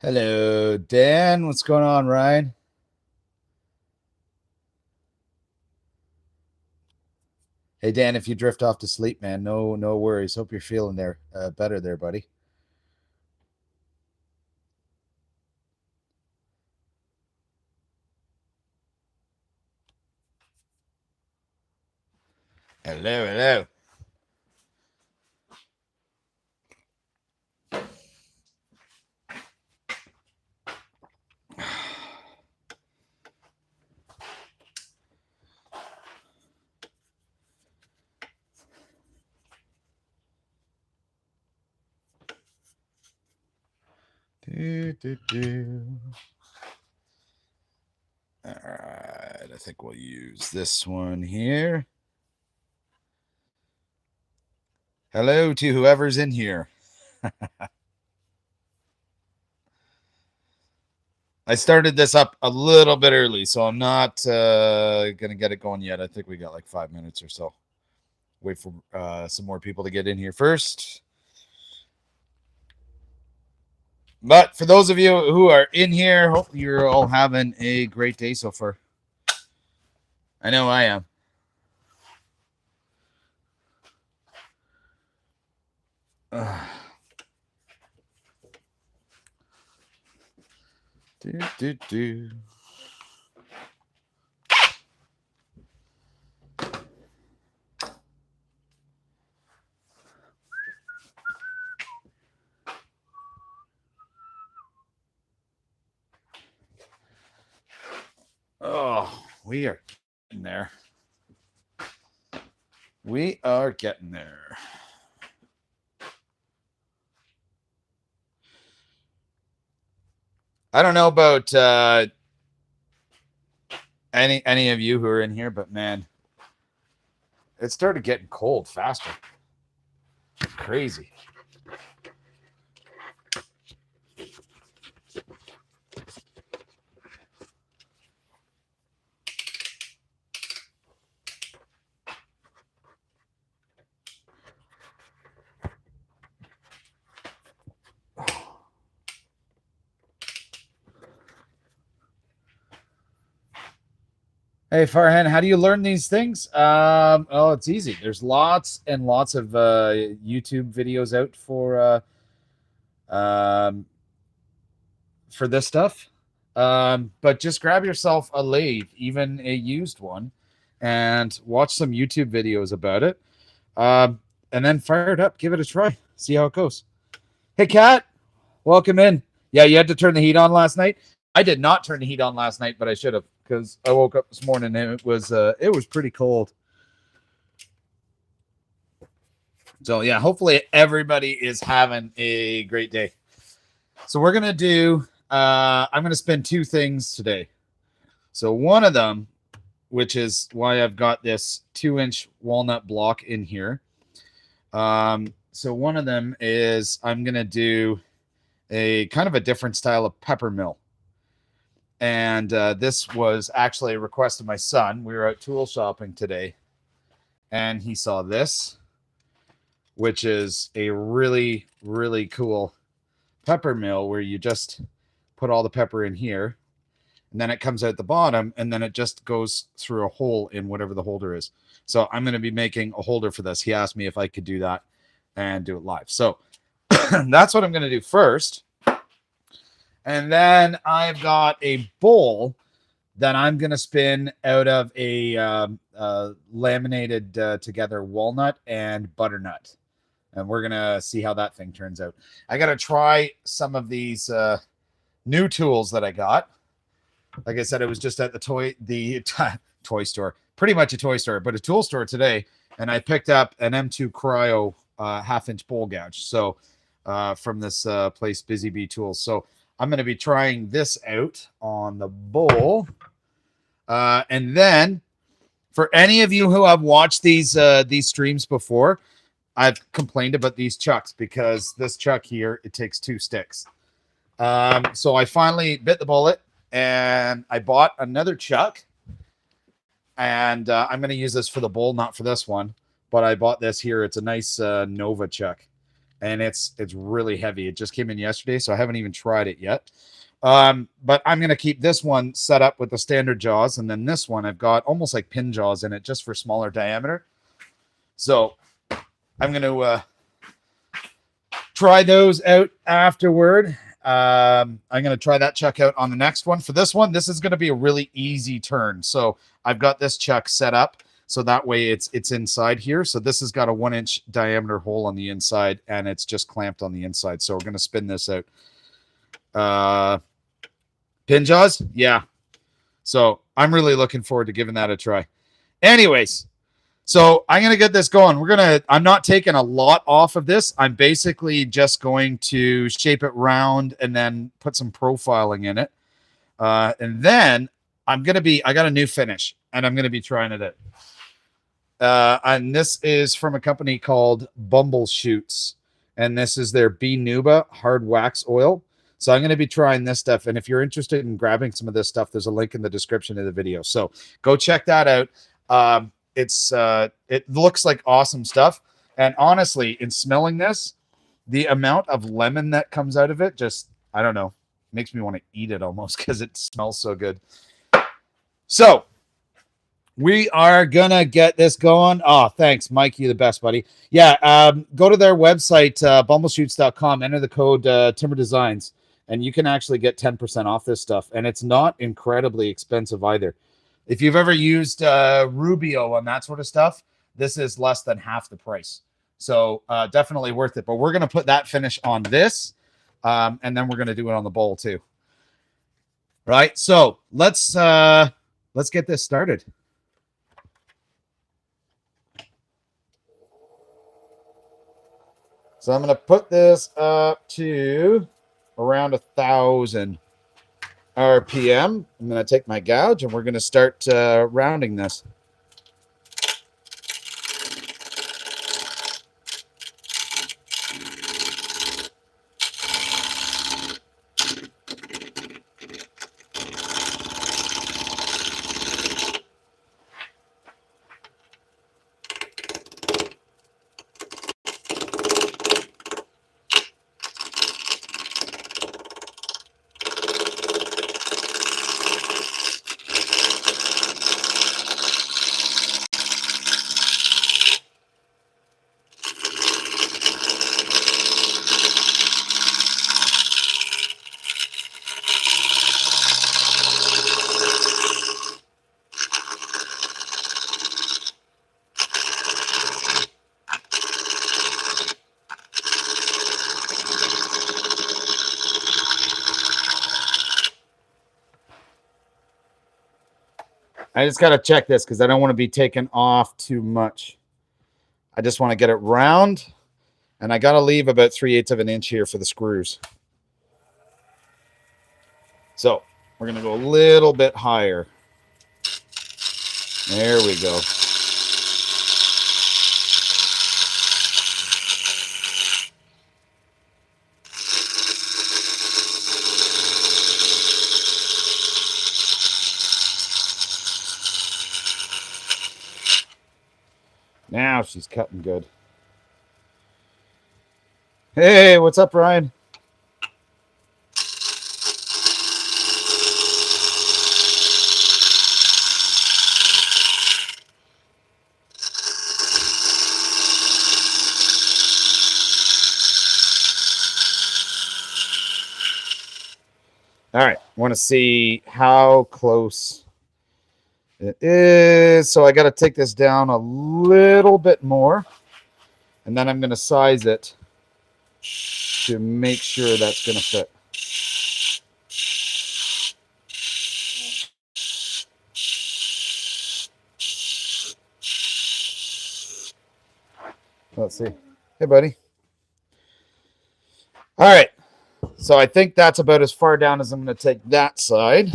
Hello, Dan. What's going on, Ryan? Hey, Dan. If you drift off to sleep, man, no worries. Hope you're feeling better there, buddy. Hello, hello. Do. All right, I think we'll use this one here. Hello to whoever's in here. I started this up a little bit early, so I'm not gonna get it going yet. I think we got like 5 minutes or so. Wait for some more people to get in here first. But for those of you who are in here, hope you're all having a great day so far. I know I am. Do. Oh, we are getting there. We are getting there. I don't know about any of you who are in here, but man, it started getting cold faster. Crazy. Hey Farhan, how do you learn these things? Oh, it's easy. There's lots and lots of YouTube videos out um, for this stuff. But just grab yourself a lathe, even a used one, and watch some YouTube videos about it. And then fire it up, give it a try, see how it goes. Hey, Kat, welcome in. Yeah, you had to turn the heat on last night. I did not turn the heat on last night, but I should have because I woke up this morning and it was pretty cold. So yeah, hopefully everybody is having a great day. So we're gonna do. I'm gonna spin two things today. So one of them, which is why I've got this 2-inch walnut block in here. So one of them is I'm gonna do a kind of a different style of peppermill. And this was actually a request of my son. We were out tool shopping today, and he saw this, which is a really, really cool pepper mill where you just put all the pepper in here, and then it comes out the bottom, and then it just goes through a hole in whatever the holder is. So I'm going to be making a holder for this. He asked me if I could do that and do it live. So that's what I'm going to do first. And then I've got a bowl that I'm going to spin out of a laminated together walnut and butternut. And we're going to see how that thing turns out. I got to try some of these new tools that I got. Like I said, it was just at the toy store, pretty much a toy store, but a tool store today. And I picked up an M2 Cryo 1/2-inch bowl gouge. So from this place, Busy Bee Tools. So I'm going to be trying this out on the bowl. And then for any of you who have watched these streams before, I've complained about these chucks because this chuck here, it takes 2 sticks. So I finally bit the bullet and I bought another chuck. And I'm going to use this for the bowl, not for this one. But I bought this here. It's a nice Nova chuck. and it's really heavy. It just came in yesterday, so I haven't even tried it yet. But I'm going to keep this one set up with the standard jaws, and then this one I've got almost like pin jaws in it just for smaller diameter. So I'm going to try those out afterward. I'm going to try that chuck out on the next one. For this one, this is going to be a really easy turn. So I've got this chuck set up so that way it's inside here. So this has got a 1-inch diameter hole on the inside, and it's just clamped on the inside. So we're going to spin this out. Pin jaws? Yeah. So I'm really looking forward to giving that a try. Anyways, so I'm going to get this going. I'm not taking a lot off of this. I'm basically just going to shape it round and then put some profiling in it. And then I got a new finish, and I'm going to be trying it out. And this is from a company called Bumbleshoots. And this is their B-Nuba hard wax oil. So I'm going to be trying this stuff. And if you're interested in grabbing some of this stuff, there's a link in the description of the video. So go check that out. It looks like awesome stuff. And honestly, in smelling this, the amount of lemon that comes out of it just, I don't know, makes me want to eat it almost because it smells so good. So we are going to get this going. Oh, thanks, Mike. You're the best, buddy. Yeah, go to their website, bumbleshoots.com, enter the code Timber Designs, and you can actually get 10% off this stuff. And it's not incredibly expensive either. If you've ever used Rubio and that sort of stuff, this is less than half the price. So definitely worth it. But we're going to put that finish on this, and then we're going to do it on the bowl too. Right? So let's get this started. So I'm going to put this up to around 1,000 RPM. I'm going to take my gouge and we're going to start rounding this. I just got to check this because I don't want to be taken off too much. I just want to get it round, and I got to leave about 3/8 of an inch here for the screws. So we're going to go a little bit higher. There we go. Now she's cutting good. Hey, what's up, Ryan? All right, I want to see how close it is. So I got to take this down a little bit more, and then I'm going to size it to make sure that's going to fit. Let's see. Hey, buddy. All right. So I think that's about as far down as I'm going to take that side.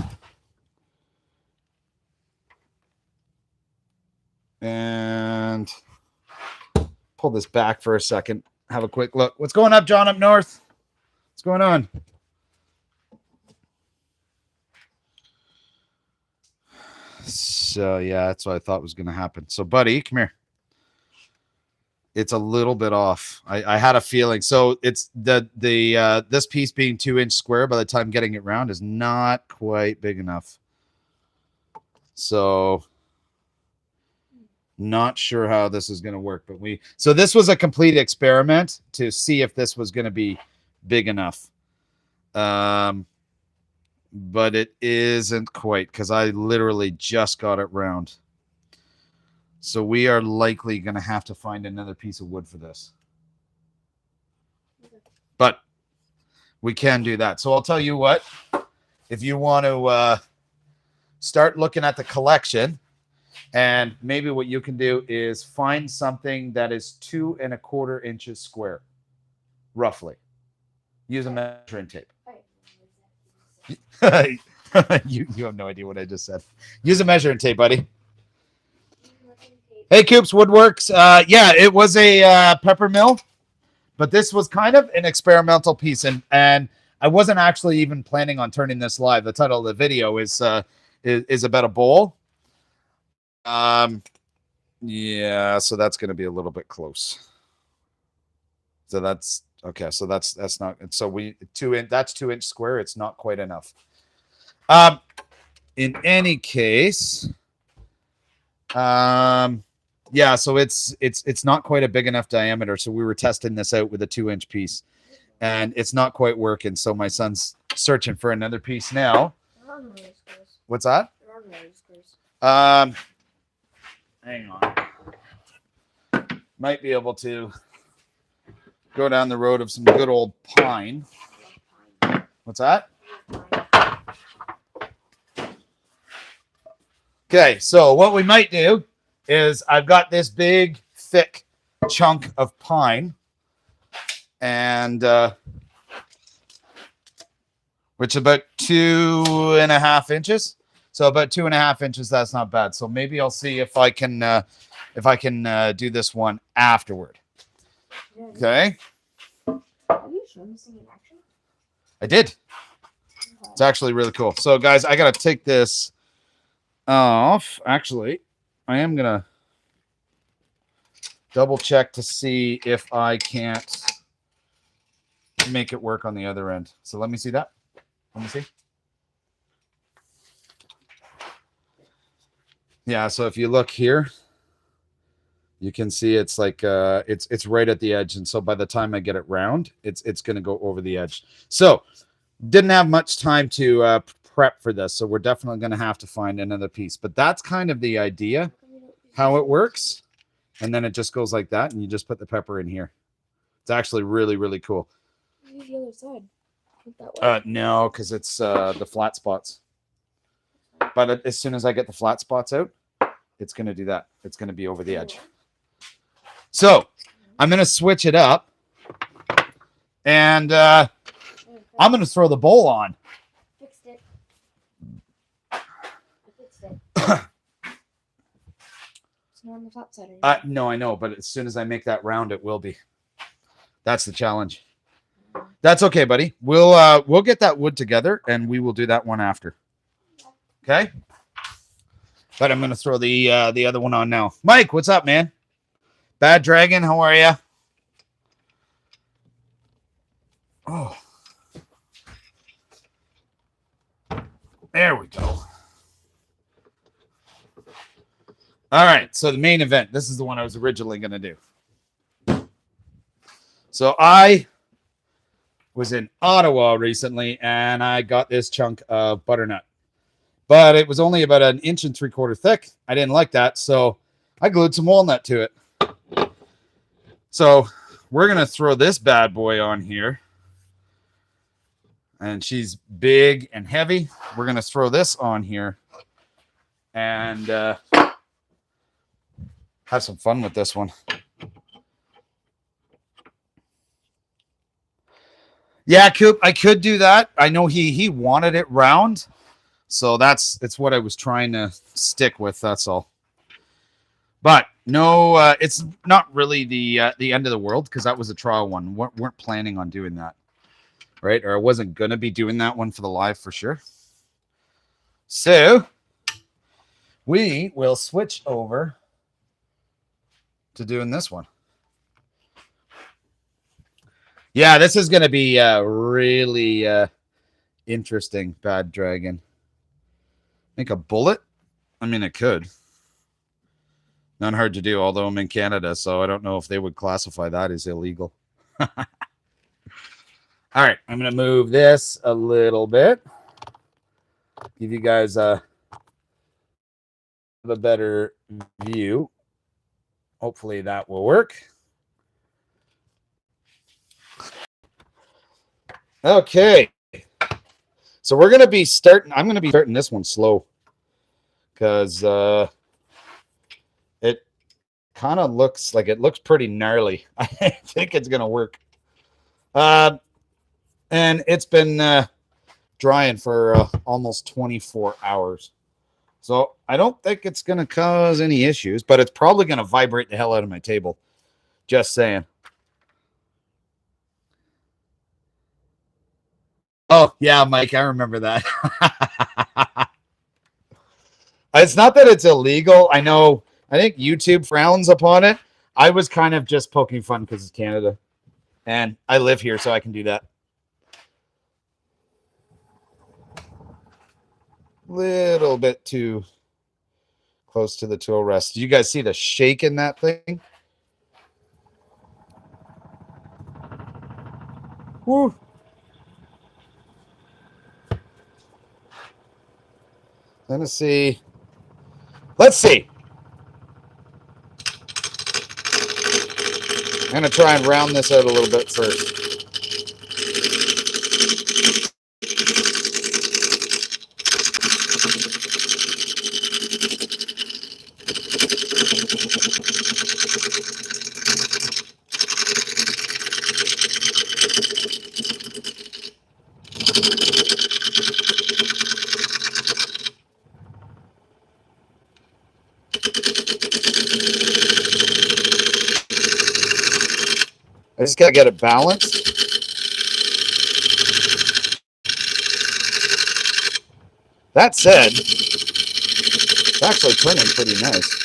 And pull this back for a second. Have a quick look. What's going up, John, up north? What's going on? So, yeah, that's what I thought was going to happen. So, buddy, come here. It's a little bit off. I had a feeling. So it's the this piece being 2-inch square by the time getting it round is not quite big enough. So not sure how this is going to work, but so this was a complete experiment to see if this was going to be big enough. But it isn't quite because I literally just got it round. So we are likely going to have to find another piece of wood for this. But we can do that. So I'll tell you what, if you want to start looking at the collection, and maybe what you can do is find something that is 2 1/4 inches square, roughly. Use a measuring tape. you have no idea what I just said. Use a measuring tape, buddy. Hey, Coops Woodworks. Yeah, it was a peppermill, but this was kind of an experimental piece, and I wasn't actually even planning on turning this live. The title of the video is about a bowl. Yeah, so that's going to be a little bit close. So that's okay. So that's not. So that's 2-inch square. It's not quite enough. In any case, yeah, so it's not quite a big enough diameter. So we were testing this out with a 2-inch piece, and it's not quite working. So my son's searching for another piece now. What's that? Hang on. Might be able to go down the road of some good old pine. What's that? Okay, so what we might do is I've got this big, thick chunk of pine, and which is about 2.5 inches. So about 2.5 inches. That's not bad. So maybe I'll see if I can do this one afterward. Okay. Have you shown this thing in action? I did. It's actually really cool. So guys, I gotta take this off. Actually, I am gonna double check to see if I can't make it work on the other end. So let me see that. Let me see. Yeah, so if you look here, you can see it's like it's right at the edge, and so by the time I get it round, it's going to go over the edge. So didn't have much time to prep for this, so we're definitely going to have to find another piece. But that's kind of the idea, how it works, and then it just goes like that, and you just put the pepper in here. It's actually really, really cool. Use the other side. That way. No, because it's the flat spots. But as soon as I get the flat spots out, it's going to do that. It's going to be over the edge. So I'm going to switch it up, and I'm going to throw the bowl on. Fixed it. I fixed it. It's not on the top side anymore. No, I know, but as soon as I make that round, it will be. That's the challenge. That's okay, buddy. We'll get that wood together, and we will do that one after. Okay? But I'm going to throw the other one on now. Mike, what's up, man? Bad Dragon, how are you? Oh. There we go. All right, so the main event. This is the one I was originally going to do. So I was in Ottawa recently, and I got this chunk of butternut. But it was only about 1 3/4 inches thick. I didn't like that, so I glued some walnut to it. So we're going to throw this bad boy on here. And she's big and heavy. We're going to throw this on here and have some fun with this one. Yeah, Coop, I could do that. I know he wanted it round. So it's what I was trying to stick with. That's all. But no, it's not really the end of the world because that was a trial one. Weren't planning on doing that, right? Or I wasn't gonna be doing that one for the live for sure. So we will switch over to doing this one. Yeah, this is going to be really interesting. Bad dragon. Make a bullet? I mean, it could. Not hard to do, although I'm in Canada, so I don't know if they would classify that as illegal. All right, I'm going to move this a little bit. Give you guys a better view. Hopefully that will work. Okay. So we're going to be starting, I'm going to be starting this one slow because it kind of looks like it looks pretty gnarly. I think it's going to work. And it's been drying for almost 24 hours. So I don't think it's going to cause any issues, but it's probably going to vibrate the hell out of my table. Just saying. Oh, yeah, Mike, I remember that. It's not that it's illegal. I think YouTube frowns upon it. I was kind of just poking fun because it's Canada. And I live here, so I can do that. Little bit too close to the tool rest. Do you guys see the shake in that thing? Woo. Let's see. I'm going to try and round this out a little bit first. I just got to get it balanced. That said, it's actually turning pretty nice.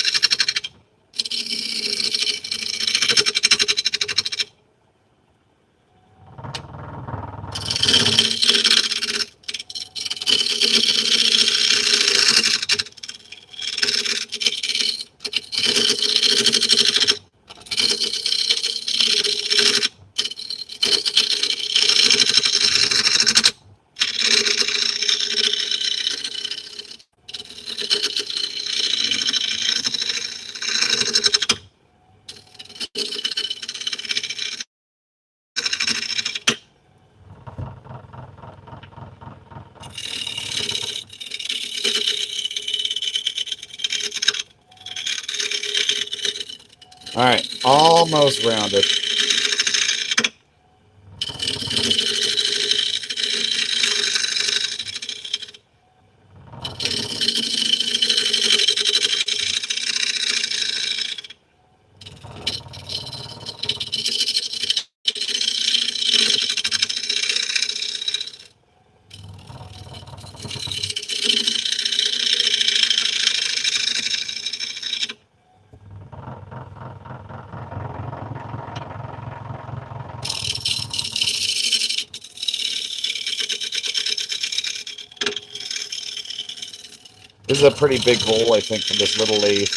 All right, almost rounded. This is a pretty big hole, I think, for this little lathe.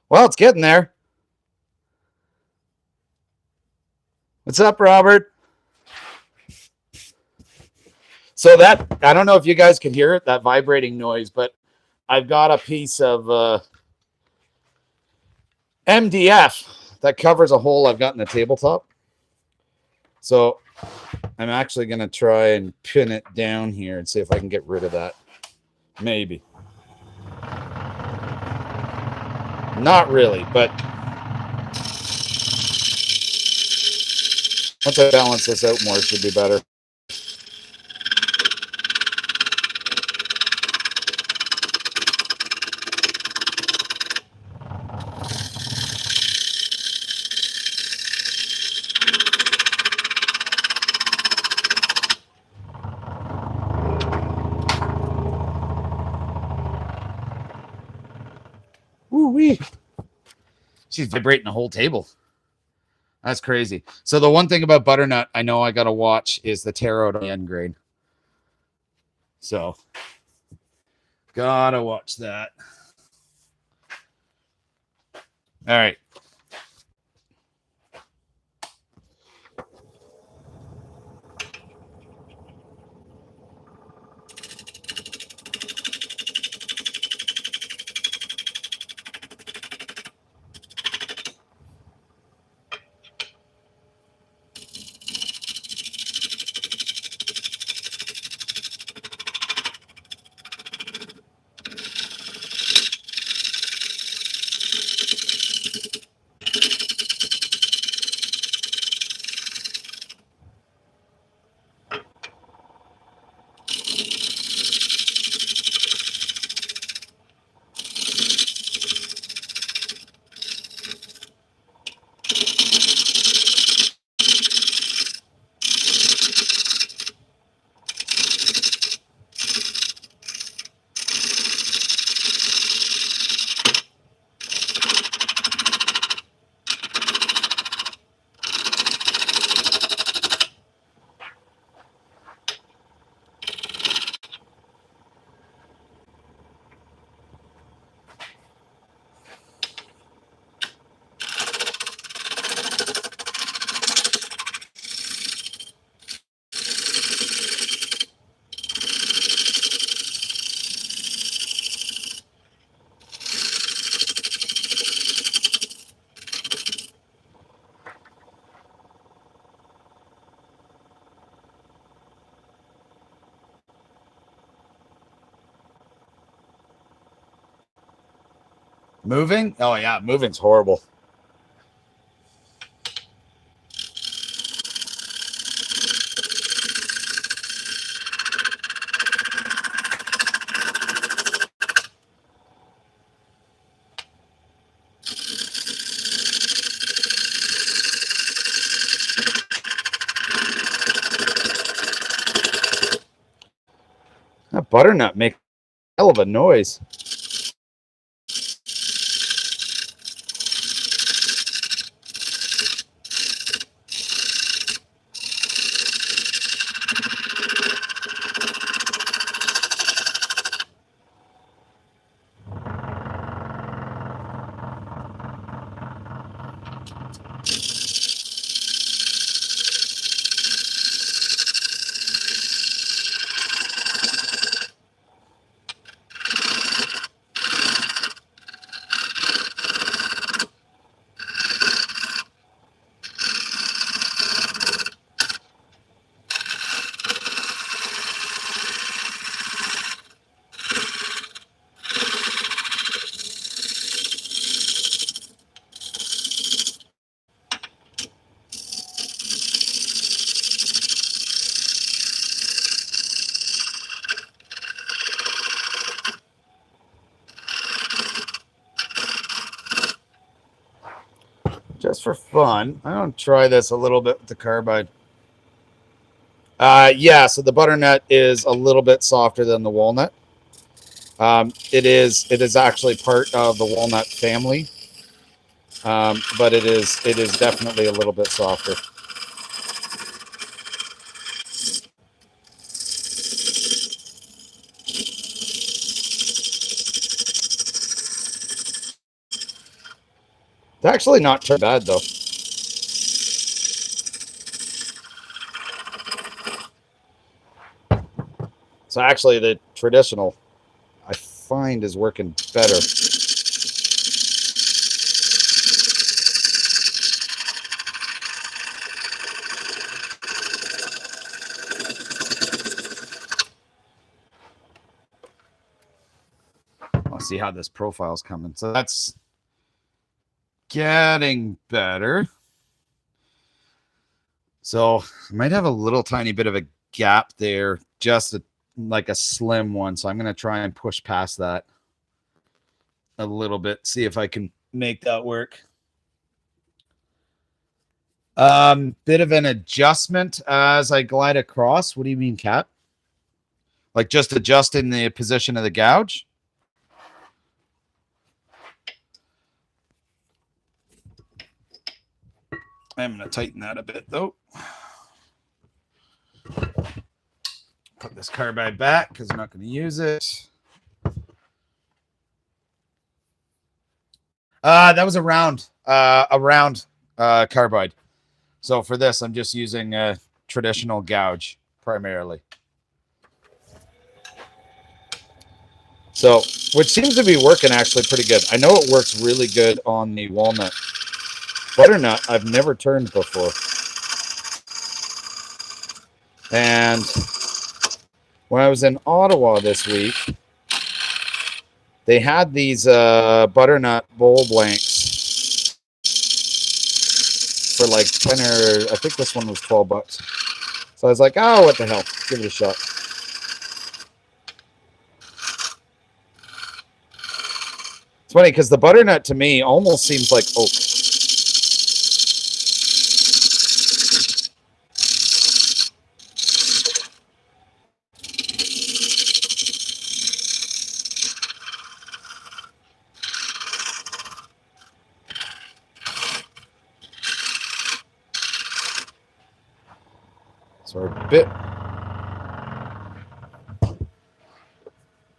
Well, it's getting there. What's up, Robert? So that, I don't know if you guys can hear it, that vibrating noise, but I've got a piece of MDF that covers a hole I've got in the tabletop. So I'm actually going to try and pin it down here and see if I can get rid of that. Maybe. Not really, but Once I balance this out more, it should be better. Woo-wee. She's vibrating the whole table. That's crazy. So the one thing about Butternut I know I got to watch is the tear out on the end grain. So gotta watch that. All right. Moving? Oh yeah, moving's horrible. That Butternut makes a hell of a noise. Just for fun, I'm going to try this a little bit with the carbide. Yeah, so the Butternut is a little bit softer than the Walnut. It is actually part of the Walnut family, but it is definitely a little bit softer. It's actually not too bad though. So actually, the traditional I find is working better. I'll see how this profile's coming. So that's getting better. So I might have a little tiny bit of a gap there, just like a slim one. So I'm going to try and push past that a little bit, see if I can make that work. Bit of an adjustment as I glide across. What do you mean, Kat? Like just adjusting the position of the gouge? I'm going to tighten that a bit, though. Put this carbide back because I'm not going to use it. That was a round carbide. So for this, I'm just using a traditional gouge primarily. So, which seems to be working actually pretty good. I know it works really good on the walnut. Butternut, I've never turned before. And when I was in Ottawa this week, they had these butternut bowl blanks for like 10 or I think this one was $12. So I was like, oh, what the hell? Give it a shot. It's funny because the butternut to me almost seems like oak. So a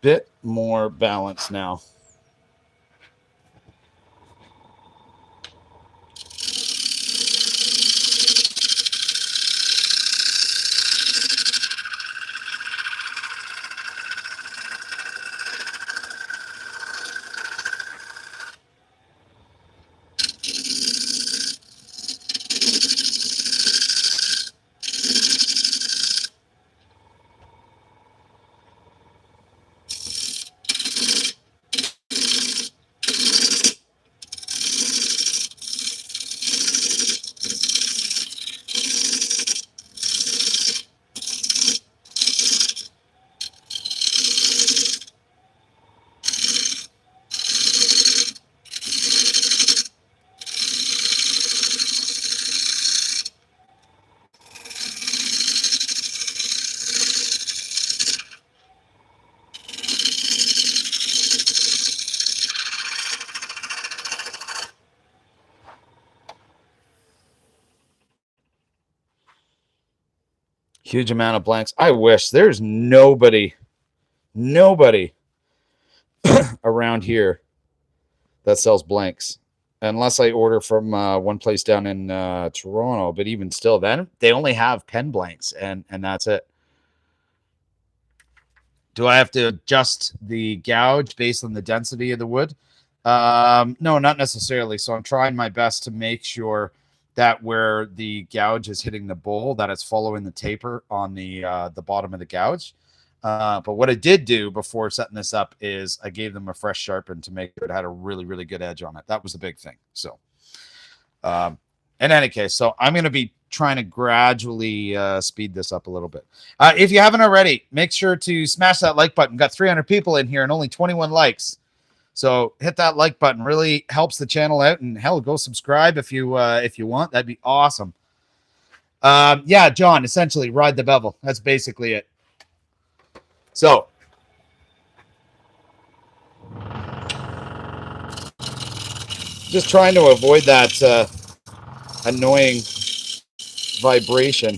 bit more balanced now. Huge amount of blanks. I wish there's nobody around here that sells blanks, unless I order from one place down in Toronto. But even still, then they only have pen blanks, and that's it. Do I have to adjust the gouge based on the density of the wood? No, not necessarily. So I'm trying my best to make sure that where the gouge is hitting the bowl, that it's following the taper on the bottom of the gouge. But what I did do before setting this up is I gave them a fresh sharpen to make sure it had a really, really good edge on it. That was a big thing. So in any case, so I'm going to be trying to gradually speed this up a little bit. If you haven't already, make sure to smash that like button. Got 300 people in here and only 21 likes. So hit that like button. Really helps the channel out. And hell, go subscribe if you want. That'd be awesome. Yeah, John, essentially ride the bevel. That's basically it. So just trying to avoid that annoying vibration.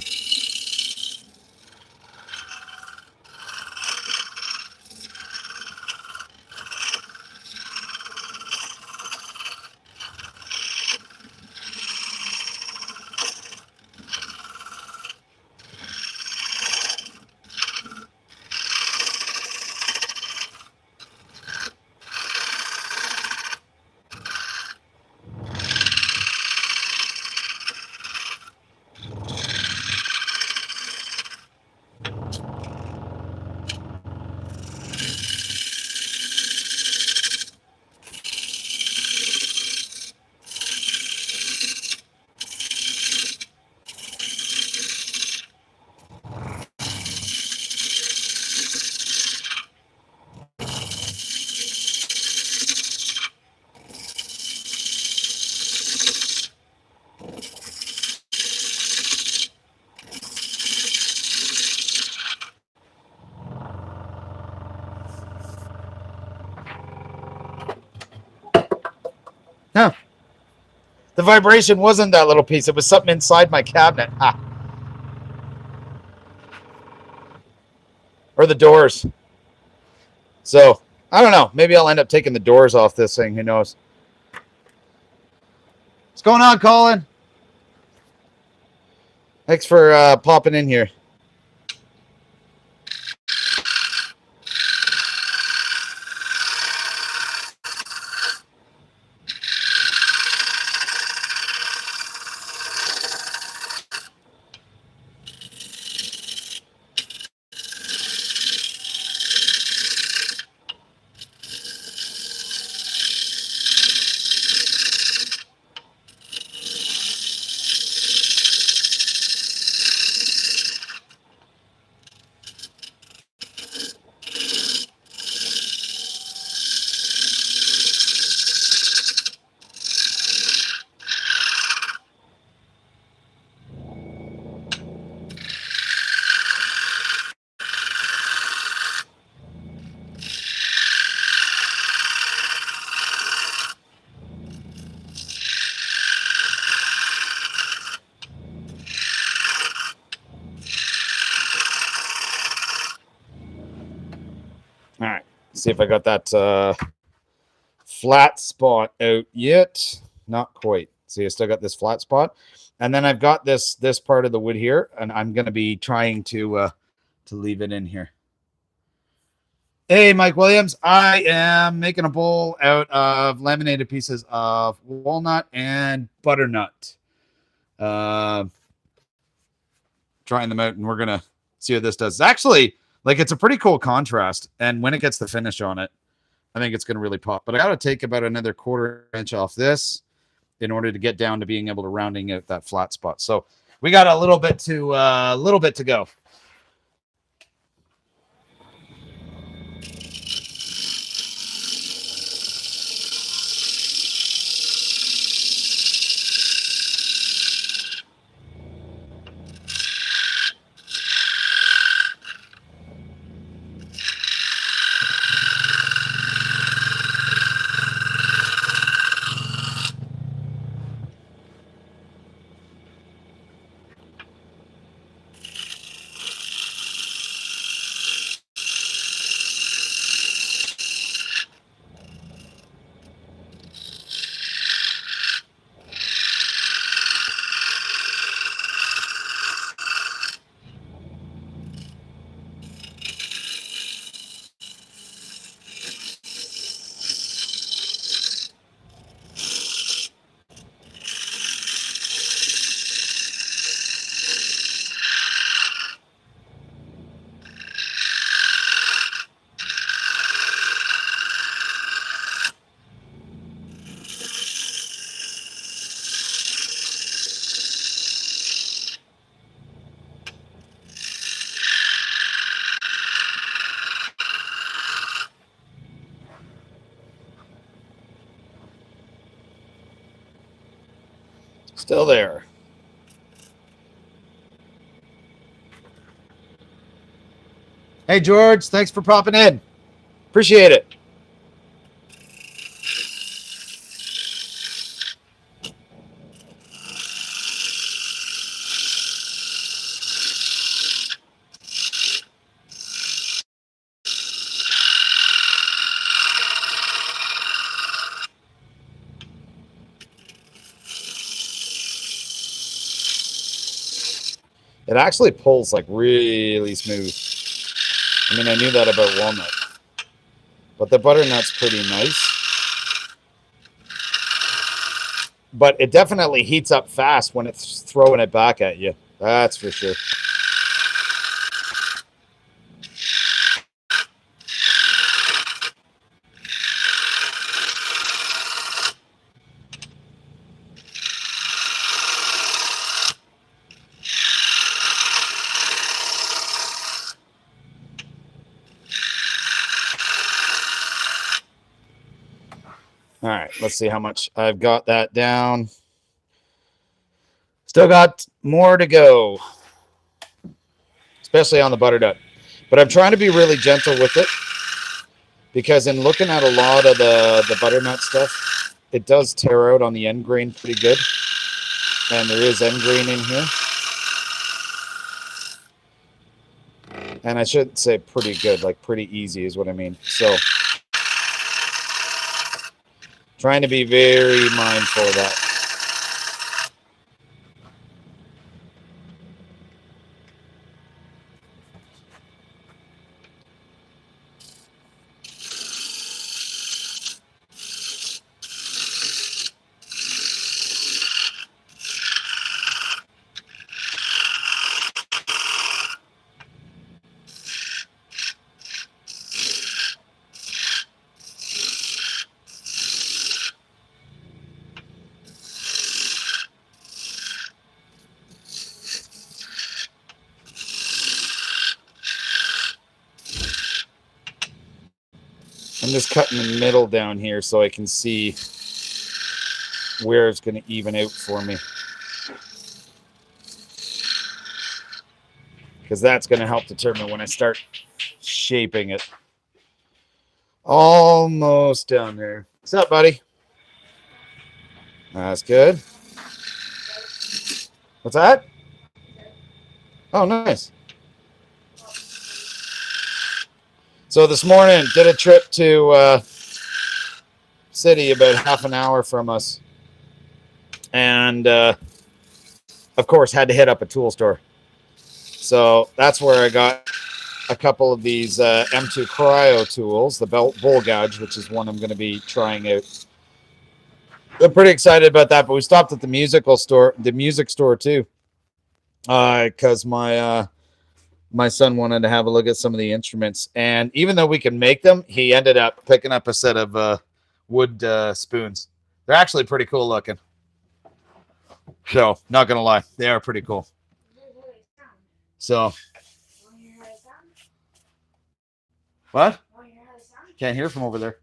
Huh. The vibration wasn't that little piece. It was something inside my cabinet. Ah. Or the doors. So, I don't know. Maybe I'll end up taking the doors off this thing. Who knows? What's going on, Colin? Thanks for popping in here. All right, see if I got that flat spot out yet. Not quite. See, I still got this flat spot, and then I've got this part of the wood here, and I'm going to be trying to leave it in here. Hey, Mike Williams, I am making a bowl out of laminated pieces of walnut and butternut. Trying them out, and we're gonna see what this does. Actually, like, it's a pretty cool contrast, and when it gets the finish on it, I think it's going to really pop. But I got to take about another 1/4 inch off this in order to get down to being able to rounding out that flat spot. So we got a little bit to go. Still there. Hey, George, thanks for popping in. Appreciate it. It actually pulls like really smooth. I mean, I knew that about walnut, but the butternut's pretty nice. But it definitely heats up fast when it's throwing it back at you. That's for sure. All right, let's see how much I've got that down. Still got more to go, especially on the butternut. But I'm trying to be really gentle with it because in looking at a lot of the butternut stuff, it does tear out on the end grain pretty good. And there is end grain in here. And I shouldn't say pretty good, like pretty easy is what I mean. So trying to be very mindful of that. I'm just cutting the middle down here so I can see where it's going to even out for me. Because that's going to help determine when I start shaping it. Almost down there. What's up, buddy? That's good. What's that? Oh, nice. So this morning, did a trip to city about half an hour from us. And, of course, had to hit up a tool store. So that's where I got a couple of these M2 Cryo tools, the bowl gouge, which is one I'm going to be trying out. I'm pretty excited about that, but we stopped at the music store too, because my son wanted to have a look at some of the instruments. And even though we can make them, he ended up picking up a set of wood spoons. They're actually pretty cool looking. So, not going to lie, they are pretty cool. So, what? Can't hear from over there.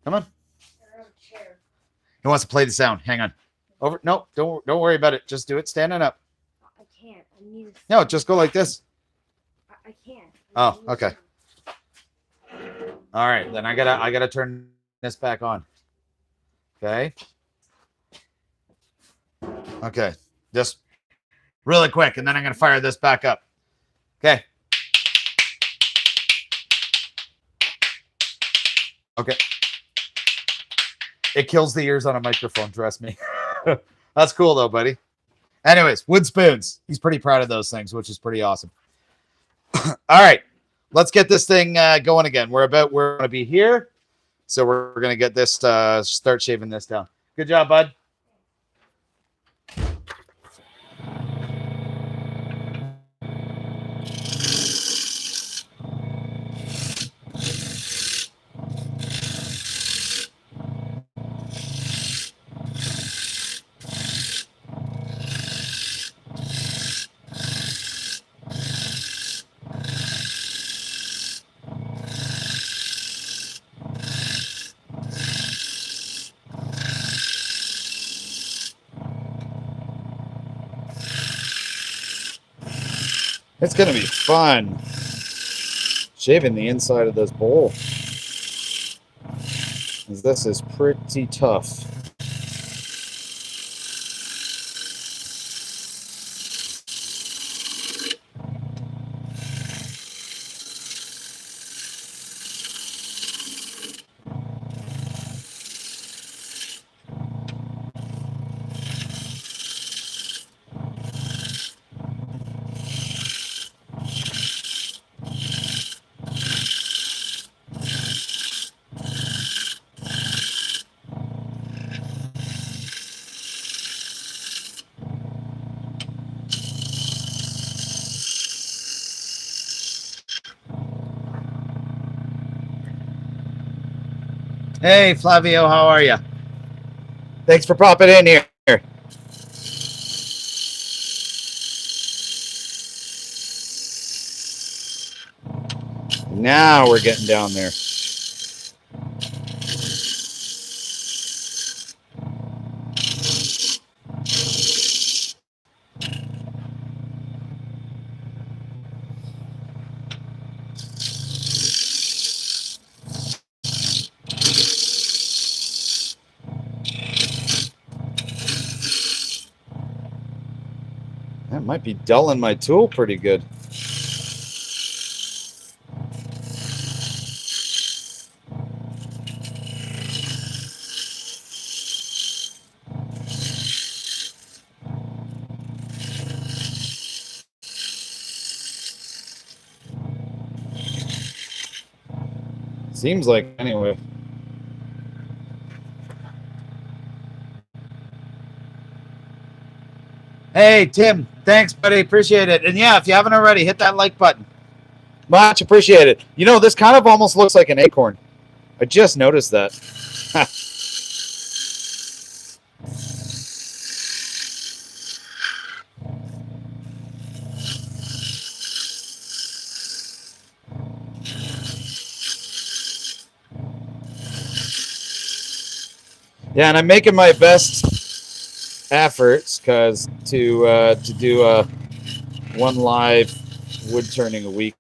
Come on. He wants to play the sound. Hang on. Over. No, don't worry about it. Just do it standing up. I can't. I need. No, just go like this. I can't. Oh, okay. All right, then I gotta turn this back on. Okay. Okay. Just really quick, and then I'm gonna fire this back up. Okay. Okay. It kills the ears on a microphone, trust me. That's cool though, buddy. Anyways, wood spoons. He's pretty proud of those things, which is pretty awesome. All right. Let's get this thing going again. We're going to be here. So we're going to get this, start shaving this down. Good job, bud. It's going to be fun shaving the inside of this bowl. This is pretty tough. Hey, Flavio, how are you? Thanks for popping in here. Now we're getting down there. might be dulling my tool pretty good. Seems like anyway. Hey, Tim. Thanks, buddy. Appreciate it. And yeah, if you haven't already, hit that like button. Much appreciated. You know, this kind of almost looks like an acorn. I just noticed that. Yeah, and I'm making my best efforts to do one live wood turning a week,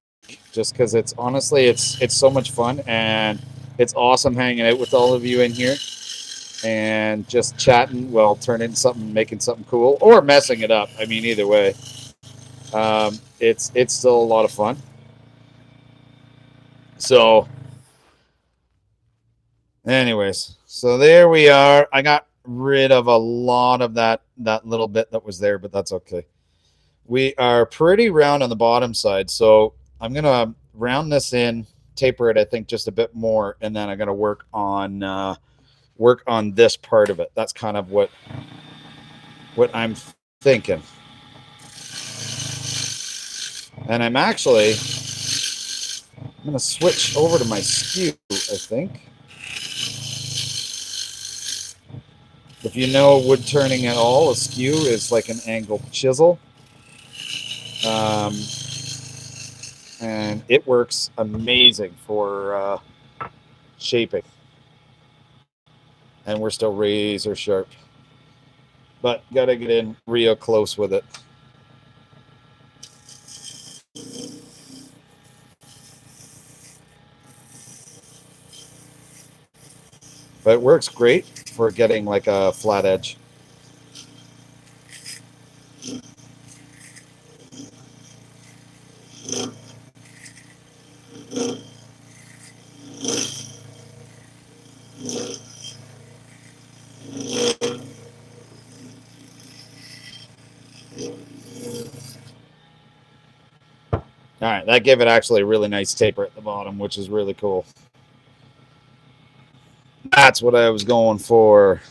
just because it's honestly it's so much fun, and it's awesome hanging out with all of you in here and just chatting while turning something, making something cool, or messing it up. I mean, either way, it's still a lot of fun. So anyways, so there we are. I got rid of a lot of that little bit that was there, but that's okay. We are pretty round on the bottom side, so I'm gonna round this in, taper it, I think, just a bit more, and then I'm gonna work on this part of it. That's kind of what I'm thinking. And I'm gonna switch over to my skew, I think. If you know wood turning at all, a skew is like an angled chisel. And it works amazing for shaping. And we're still razor sharp. But gotta get in real close with it. But it works great for getting like a flat edge. All right, that gave it actually a really nice taper at the bottom, which is really cool. That's what I was going for.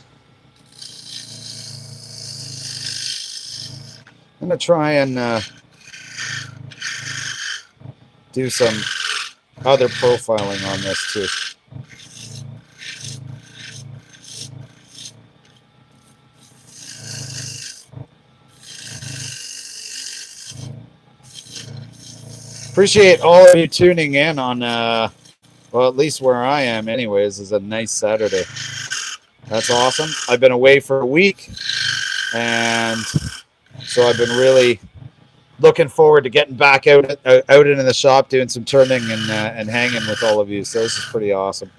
I'm going to try and do some other profiling on this too. Appreciate all of you tuning in on, well, at least where I am anyways, is a nice Saturday. That's awesome. I've been away for a week, and so I've been really looking forward to getting back out into the shop, doing some turning and hanging with all of you. So this is pretty awesome.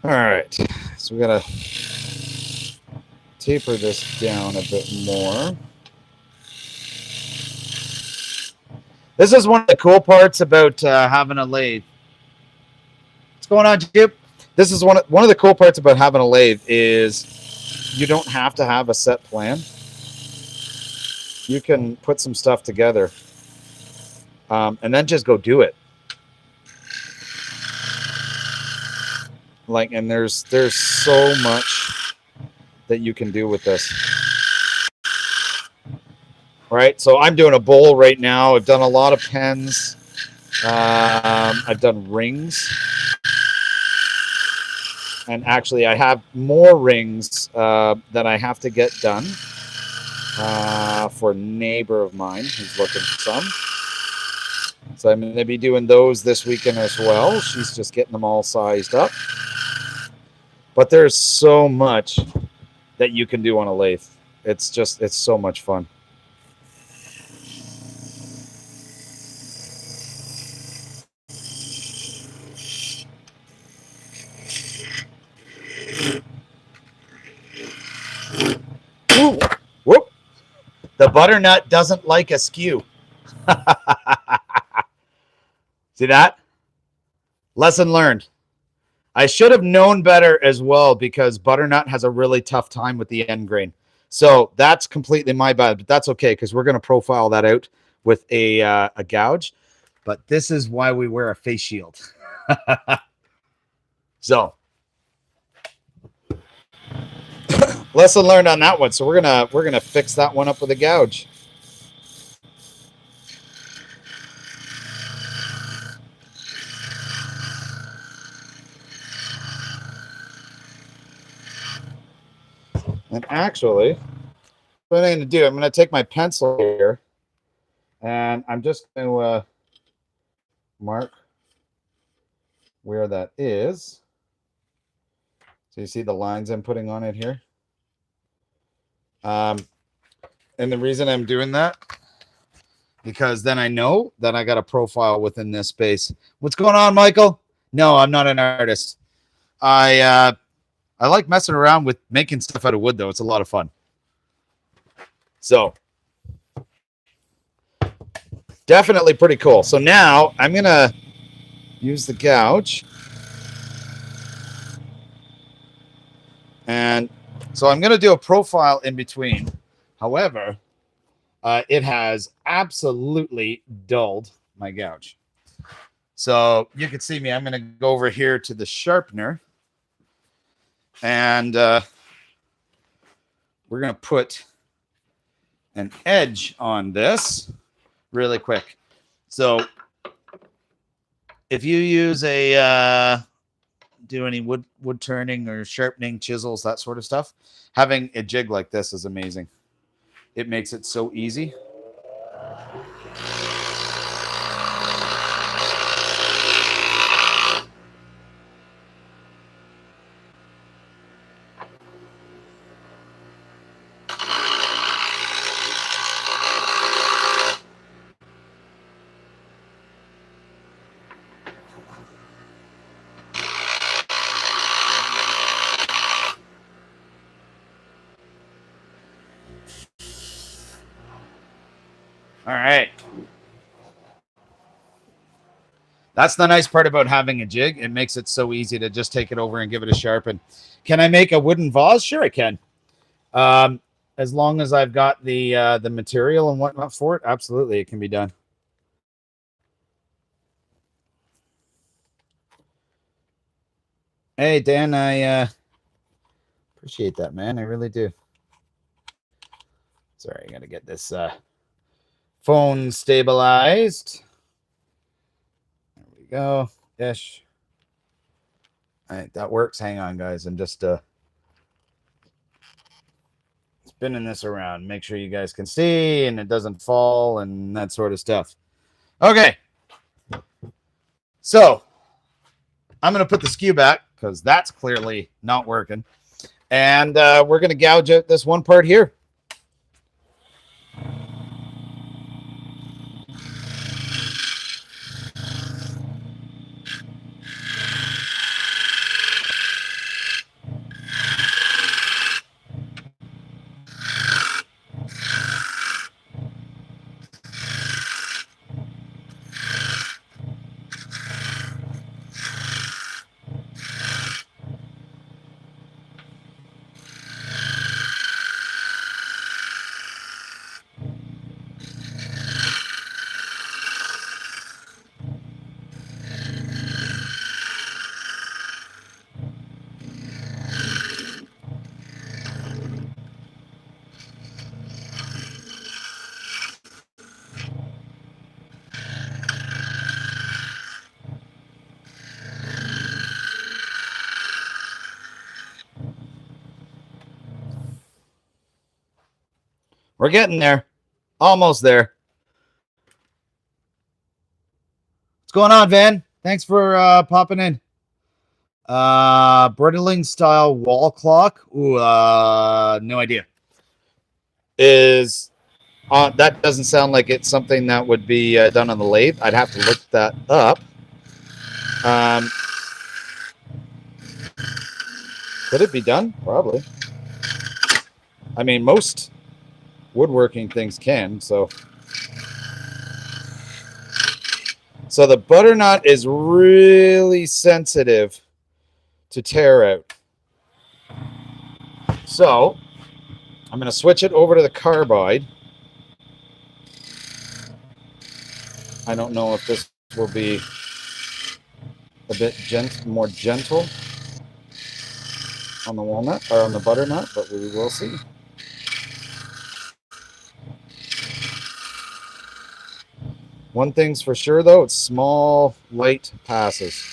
All right, so we gotta taper this down a bit more. This is one of the cool parts about having a lathe. What's going on, Jip? This is one of the cool parts about having a lathe is you don't have to have a set plan. You can put some stuff together and then just go do it. Like, and there's so much that you can do with this. All right, so I'm doing a bowl right now. I've done a lot of pens. I've done rings. And actually, I have more rings that I have to get done for a neighbor of mine who's looking for some. So I'm going to be doing those this weekend as well. She's just getting them all sized up. But there's so much that you can do on a lathe. It's so much fun. Butternut doesn't like a skew. See that? Lesson learned. I should have known better as well because Butternut has a really tough time with the end grain. So that's completely my bad, but that's okay because we're going to profile that out with a gouge. But this is why we wear a face shield. So lesson learned on that one. So we're gonna fix that one up with a gouge. And actually, what I'm going to do, I'm going to take my pencil here, and I'm just going to mark where that is. So you see the lines I'm putting on it here. And the reason I'm doing that, because then I know that I got a profile within this space. What's going on, Michael? No, I'm not an artist. I like messing around with making stuff out of wood, though. It's a lot of fun. So definitely pretty cool. So now I'm going to use the gouge. And so I'm going to do a profile in between. However, it has absolutely dulled my gouge. So you can see me. I'm going to go over here to the sharpener. And we're going to put an edge on this really quick. So if you use a do any wood turning or sharpening, chisels, that sort of stuff, having a jig like this is amazing. It makes it so easy. All right. That's the nice part about having a jig. It makes it so easy to just take it over and give it a sharpen. Can I make a wooden vase? Sure, I can. As long as I've got the material and whatnot for it, absolutely, it can be done. Hey, Dan, I appreciate that, man. I really do. Sorry, I got to get this phone stabilized. There we go. Ish. All right, that works. Hang on, guys. I'm just spinning this around. Make sure you guys can see and it doesn't fall and that sort of stuff. Okay. So I'm going to put the skew back because that's clearly not working. And we're going to gouge out this one part here. We're getting there. Almost there. What's going on, Van? Thanks for popping in. Britling style wall clock. Ooh, no idea. Is that doesn't sound like it's something that would be done on the lathe. I'd have to look that up. Could it be done? Probably. I mean, most woodworking things can. So the butternut is really sensitive to tear out. So I'm going to switch it over to the carbide. I don't know if this will be a bit more gentle on the walnut or on the butternut, but we will see. One thing's for sure, though, it's small, light passes.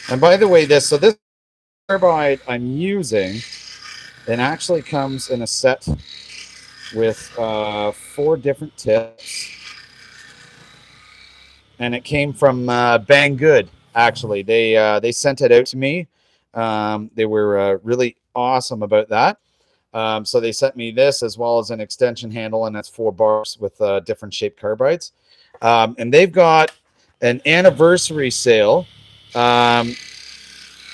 And by the way, this carbide I'm using, it actually comes in a set with 4 different tips. And it came from Banggood, actually. They sent it out to me. They were really awesome about that. So they sent me this as well as an extension handle, and that's 4 bars with different shaped carbides. And they've got an anniversary sale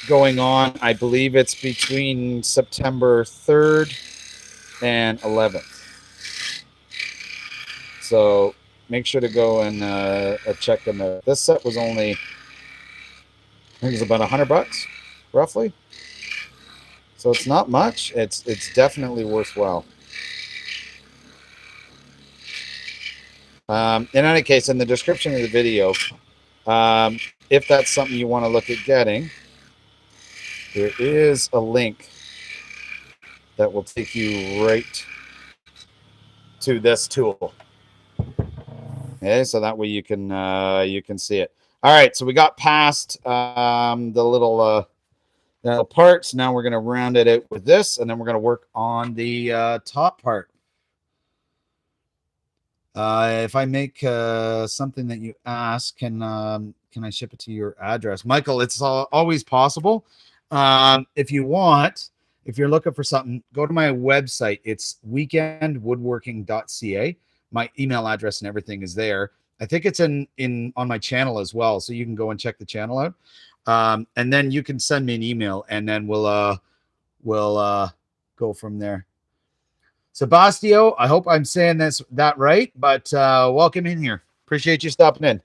going on. I believe it's between September 3rd and 11th. So make sure to go and check them out. This set was only, I think it was about $100, roughly. So it's not much. It's definitely worthwhile. In any case, in the description of the video, if that's something you want to look at getting, there is a link that will take you right to this tool. Okay, so that way you can see it. All right, so we got past the little parts. Now we're going to round it out with this, and then we're going to work on the top part. If I make something that you ask, can I ship it to your address? Michael, it's always possible. If you want, if you're looking for something, go to my website. It's weekendwoodworking.ca. My email address and everything is there. I think it's in on my channel as well, so you can go and check the channel out. And then you can send me an email, and then we'll go from there. Sebastio, I hope I'm saying that right, but welcome in here. Appreciate you stopping in.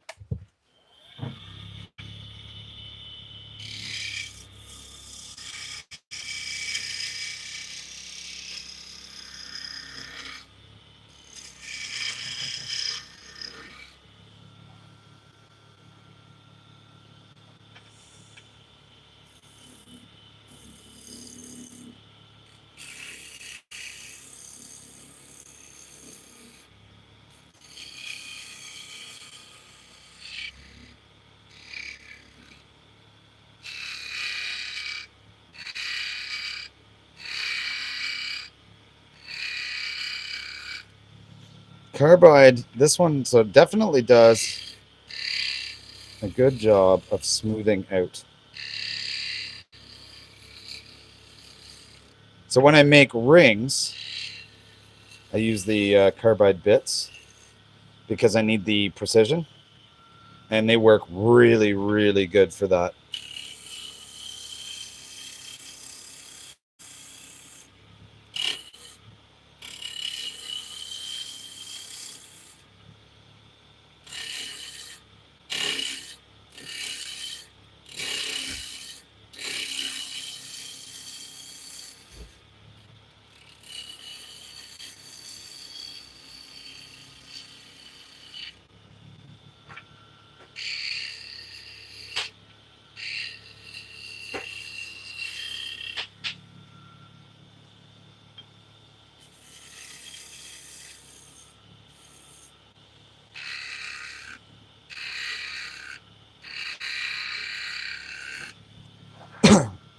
Carbide, this one so definitely does a good job of smoothing out. So when I make rings, I use the carbide bits because I need the precision, and they work really, really good for that.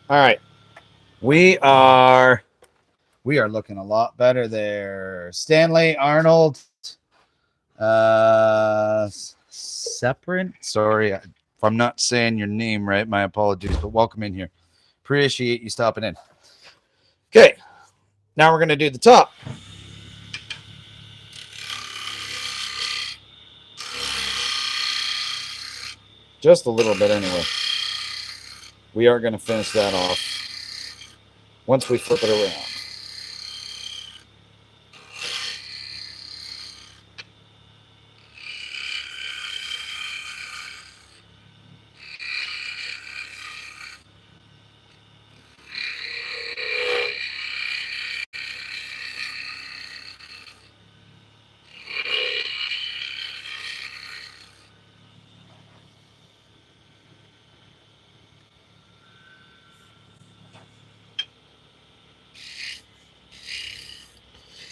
All right, we are looking a lot better there. Stanley Arnold, Separate. Sorry if I'm not saying your name right. My apologies, but welcome in here. Appreciate you stopping in. Okay, now we're going to do the top. Just a little bit anyway. we are going to finish that off once we flip it around.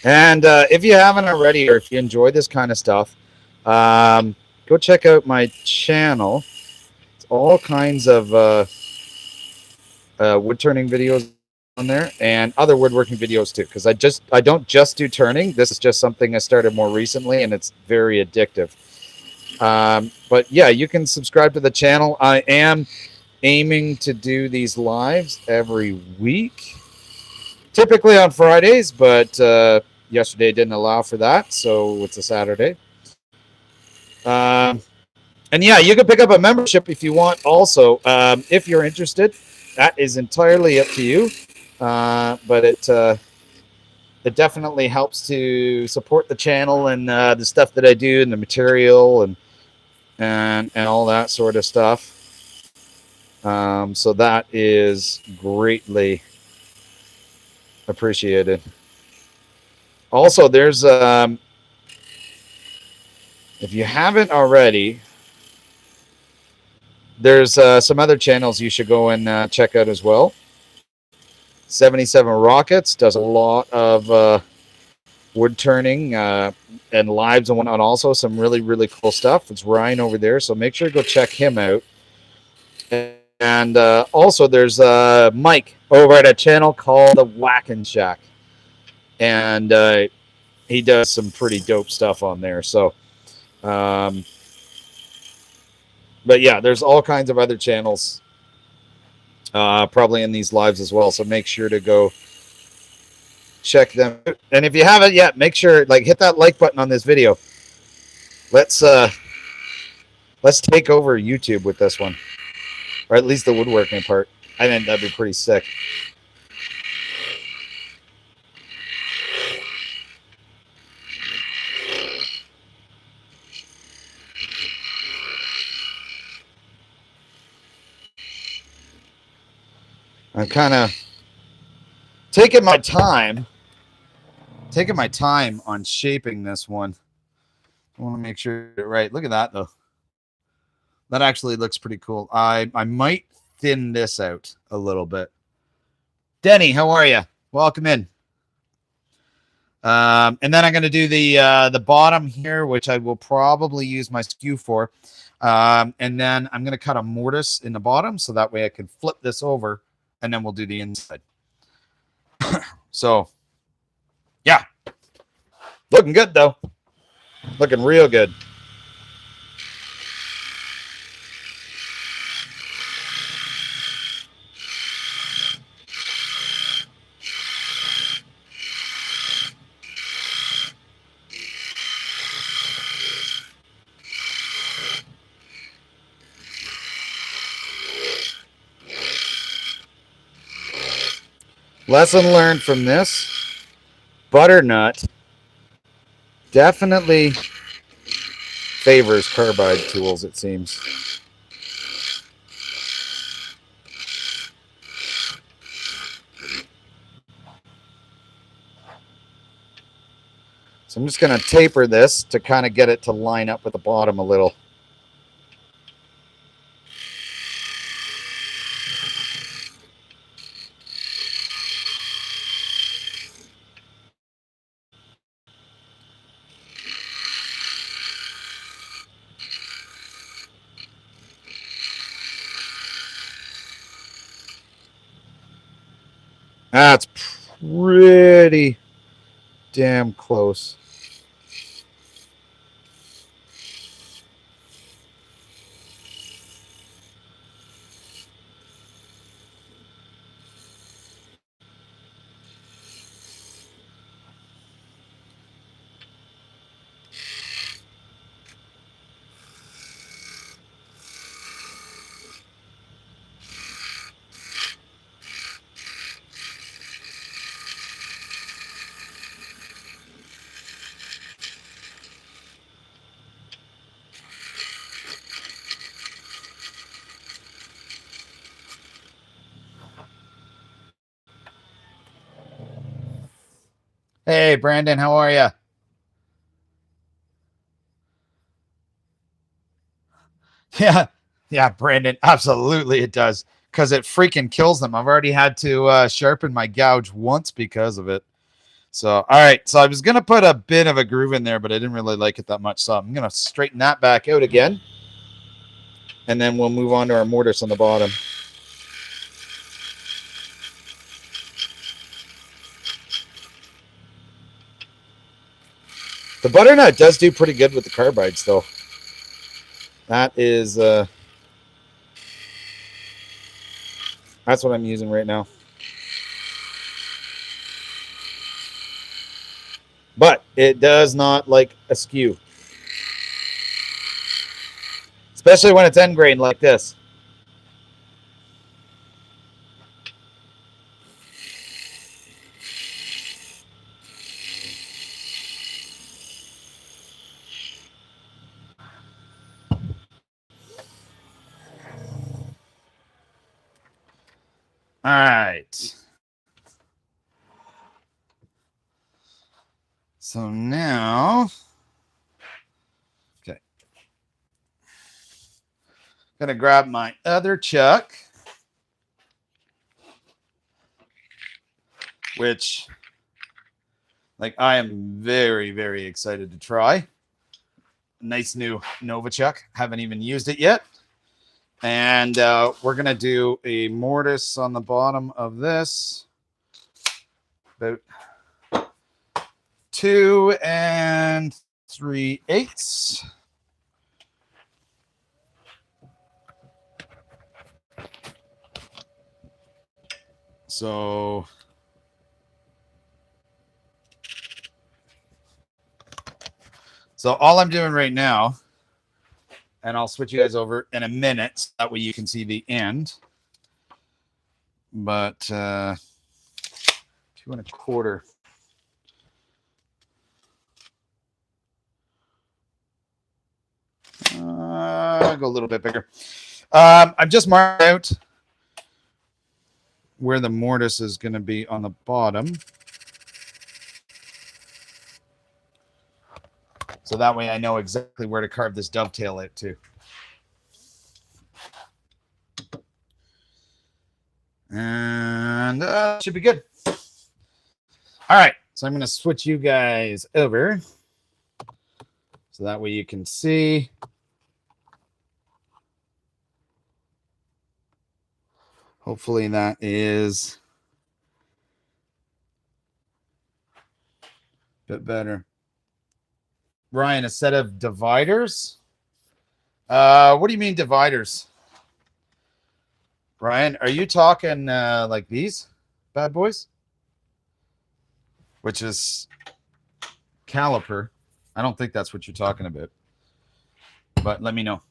And if you haven't already, or if you enjoy this kind of stuff, go check out my channel. It's all kinds of wood turning videos on there, and other woodworking videos too. Because I don't just do turning. This is just something I started more recently, and it's very addictive. But yeah, you can subscribe to the channel. I am aiming to do these lives every week, typically on Fridays, but yesterday didn't allow for that, so it's a Saturday. And yeah, you can pick up a membership if you want also. If you're interested, that is entirely up to you. But it definitely helps to support the channel and the stuff that I do and the material and all that sort of stuff. So that is greatly appreciated. Also, there's if you haven't already, there's some other channels you should go and check out as well. 77 Rockets does a lot of wood turning and lives and whatnot. Also, some really cool stuff. It's Ryan over there, so make sure to go check him out. And also, there's Mike over at a channel called The Whackin' Shack, and he does some pretty dope stuff on there. So, but yeah, there's all kinds of other channels probably in these lives as well. So make sure to go check them out. And if you haven't yet, make sure hit that like button on this video. Let's take over YouTube with this one, or at least the woodworking part. I think that'd be pretty sick. I'm kind of taking my time on shaping this one. I want to make sure right. Look at that though. That actually looks pretty cool. I might thin this out a little bit. Denny, how are you? Welcome in. And then I'm going to do the bottom here, which I will probably use my skew for. And then I'm going to cut a mortise in the bottom so that way I can flip this over and then we'll do the inside. So, yeah. Looking good, though. Looking real good. Lesson learned from this. Butternut definitely favors carbide tools, it seems. So I'm just going to taper this to kind of get it to line up with the bottom a little. That's pretty damn close. Hey, Brandon, how are you? Yeah, Brandon, absolutely it does, because it freaking kills them. I've already had to sharpen my gouge once because of it. So, all right. So I was going to put a bit of a groove in there, but I didn't really like it that much. So I'm going to straighten that back out again. And then we'll move on to our mortise on the bottom. The butternut does do pretty good with the carbides, though. That is, that's what I'm using right now. But it does not like askew. Especially when it's end grain like this. All right. So now, okay. Gonna grab my other chuck, which, like, I am very, very excited to try. Nice new Nova chuck. Haven't even used it yet. And we're going to do a mortise on the bottom of this. About 2 3/8. So all I'm doing right now, and I'll switch you guys over in a minute, so that way you can see the end. But 2 1/4. I'll go a little bit bigger. I've just marked out where the mortise is going to be on the bottom. So that way I know exactly where to carve this dovetail out to. And should be good. All right. So I'm going to switch you guys over. So that way you can see. Hopefully that is a bit better. Ryan, a set of dividers? What do you mean dividers? Ryan, are you talking like these bad boys? Which is caliper. I don't think that's what you're talking about. But let me know.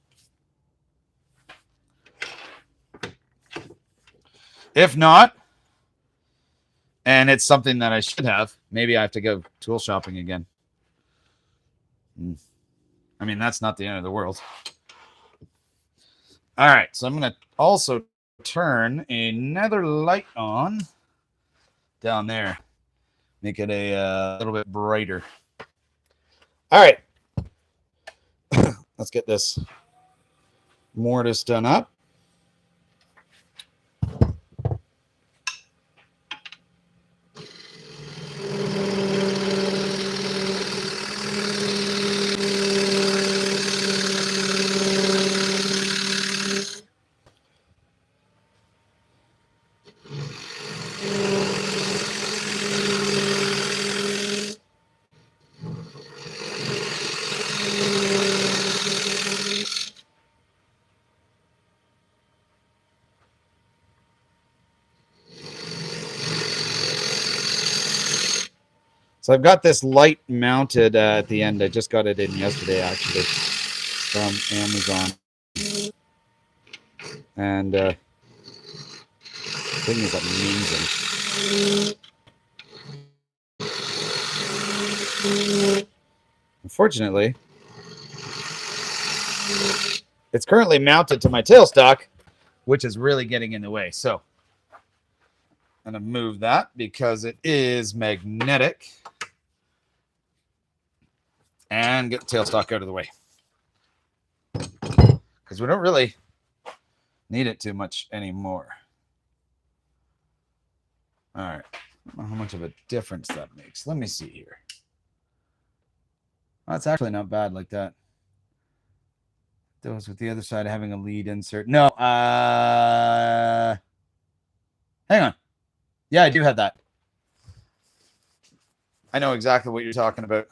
If not, and it's something that I should have, maybe I have to go tool shopping again. I mean, that's not the end of the world. All right, so I'm going to also turn another light on down there. Make it a little bit brighter. All right. Let's get this mortise done up. So I've got this light mounted at the end. I just got it in yesterday, actually, from Amazon. And the thing is amazing. Unfortunately, it's currently mounted to my tailstock, which is really getting in the way. So I'm going to move that because it is magnetic. And get the tailstock out of the way. Because we don't really need it too much anymore. All right. I don't know how much of a difference that makes. Let me see here. Oh, it's actually not bad like that. Those with the other side having a lead insert. No. Hang on. Yeah, I do have that. I know exactly what you're talking about.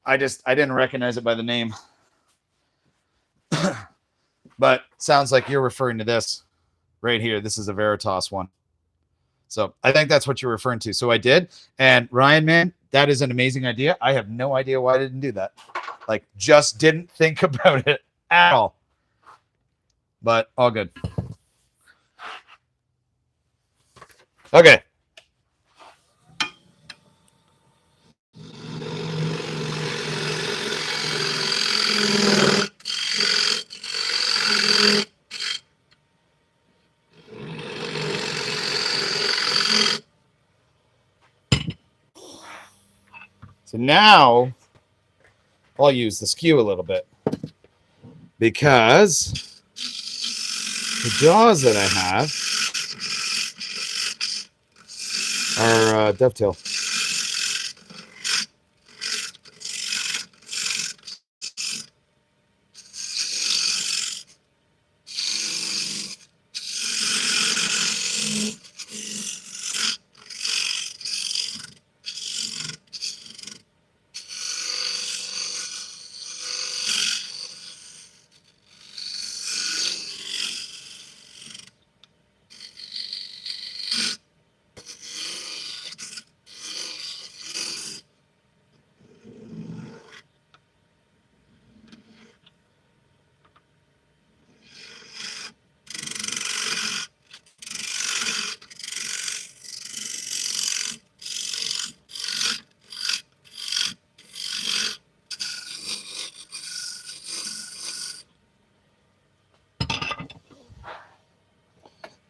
I didn't recognize it by the name. But sounds like you're referring to this right here. This is a Veritas one. So I think that's what you're referring to. So I did. And Ryan, man, that is an amazing idea. I have no idea why I didn't do that. Like, just didn't think about it at all. But all good. Okay. So now I'll use the skew a little bit because the jaws that I have are dovetail.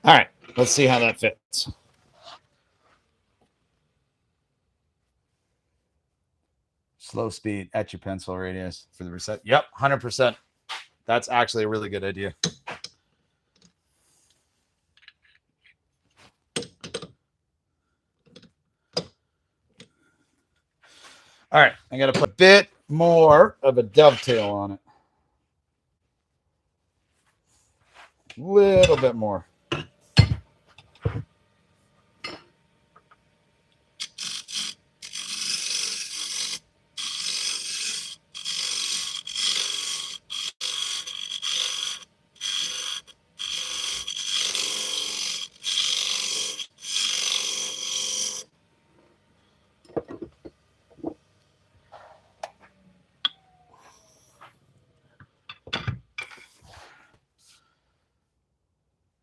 All right, let's see how that fits. Slow speed, etch your pencil radius for the reset. Yep, 100%. That's actually a really good idea. All right, I got to put a bit more of a dovetail on it. A little bit more.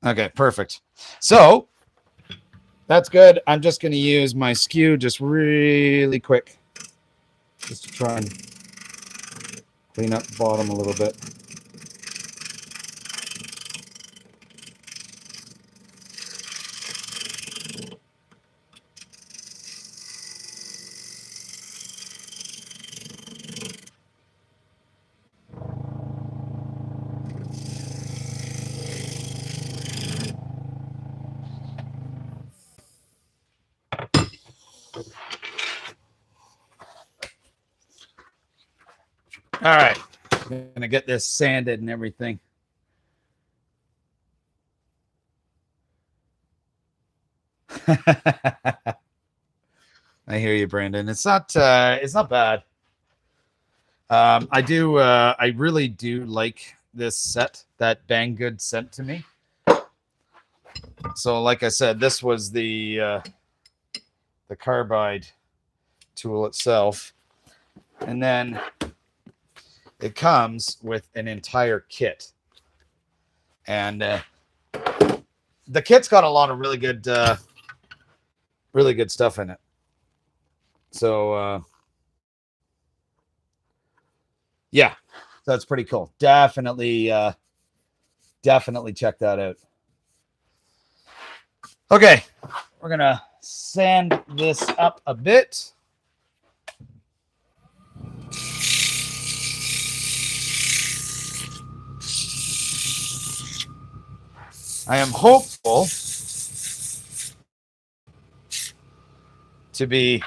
Okay, perfect. So that's good. I'm just going to use my skew just really quick, just to try and clean up the bottom a little bit. All right, I'm going to get this sanded and everything. I hear you, Brandon. It's not bad. I really do like this set that Banggood sent to me. So like I said, this was the carbide tool itself. And then it comes with an entire kit. And the kit's got a lot of really good stuff in it. So yeah, that's pretty cool. Definitely check that out. Okay, we're gonna sand this up a bit. I am hopeful to be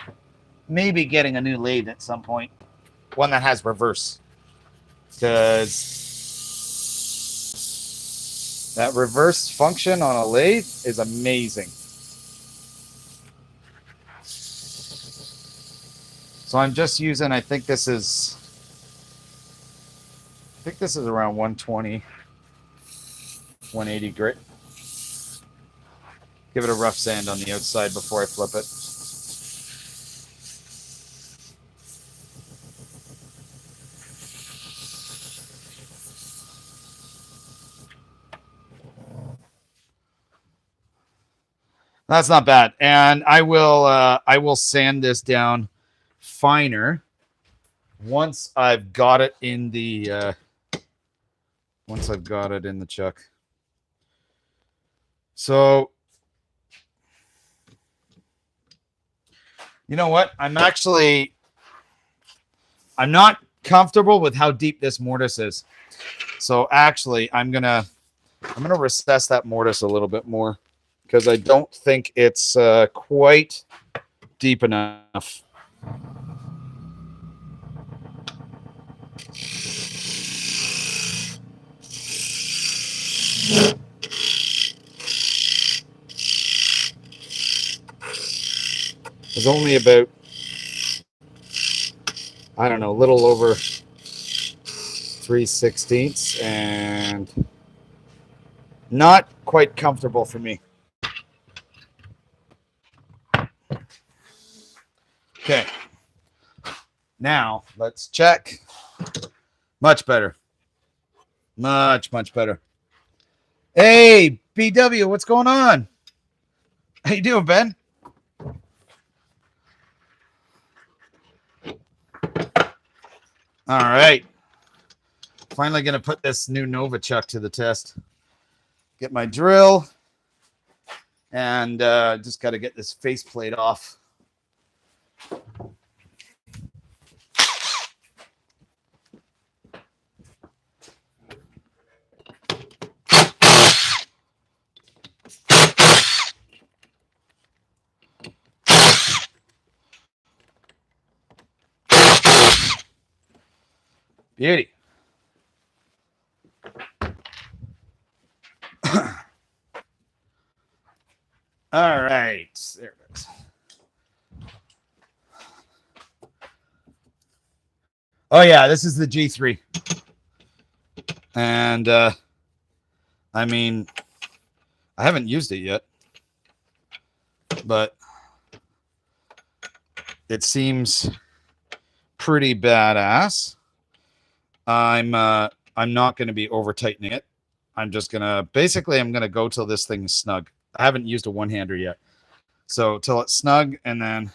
maybe getting a new lathe at some point, one that has reverse, because that reverse function on a lathe is amazing. So I'm just using, I think this is around 120, 180 grit. Give it a rough sand on the outside before I flip it. That's not bad. And I will sand this down finer once I've got it in the chuck. So you know what? I'm not comfortable with how deep this mortise is. So actually I'm gonna recess that mortise a little bit more, because I don't think it's quite deep enough. It's only about, I don't know, a little over 3/16, and not quite comfortable for me. Okay. Now let's check. Much better. Much better. Hey, BW, what's going on? How you doing, Ben? All right. Finally going to put this new Nova chuck to the test. Get my drill. And just got to get this faceplate off. Beauty. All right. There it is. Oh, yeah. This is the G3. And, I mean, I haven't used it yet. But it seems pretty badass. I'm not going to be over tightening it. I'm just going to, basically, I'm going to go till this thing's snug. I haven't used a one-hander yet. So till it's snug, and then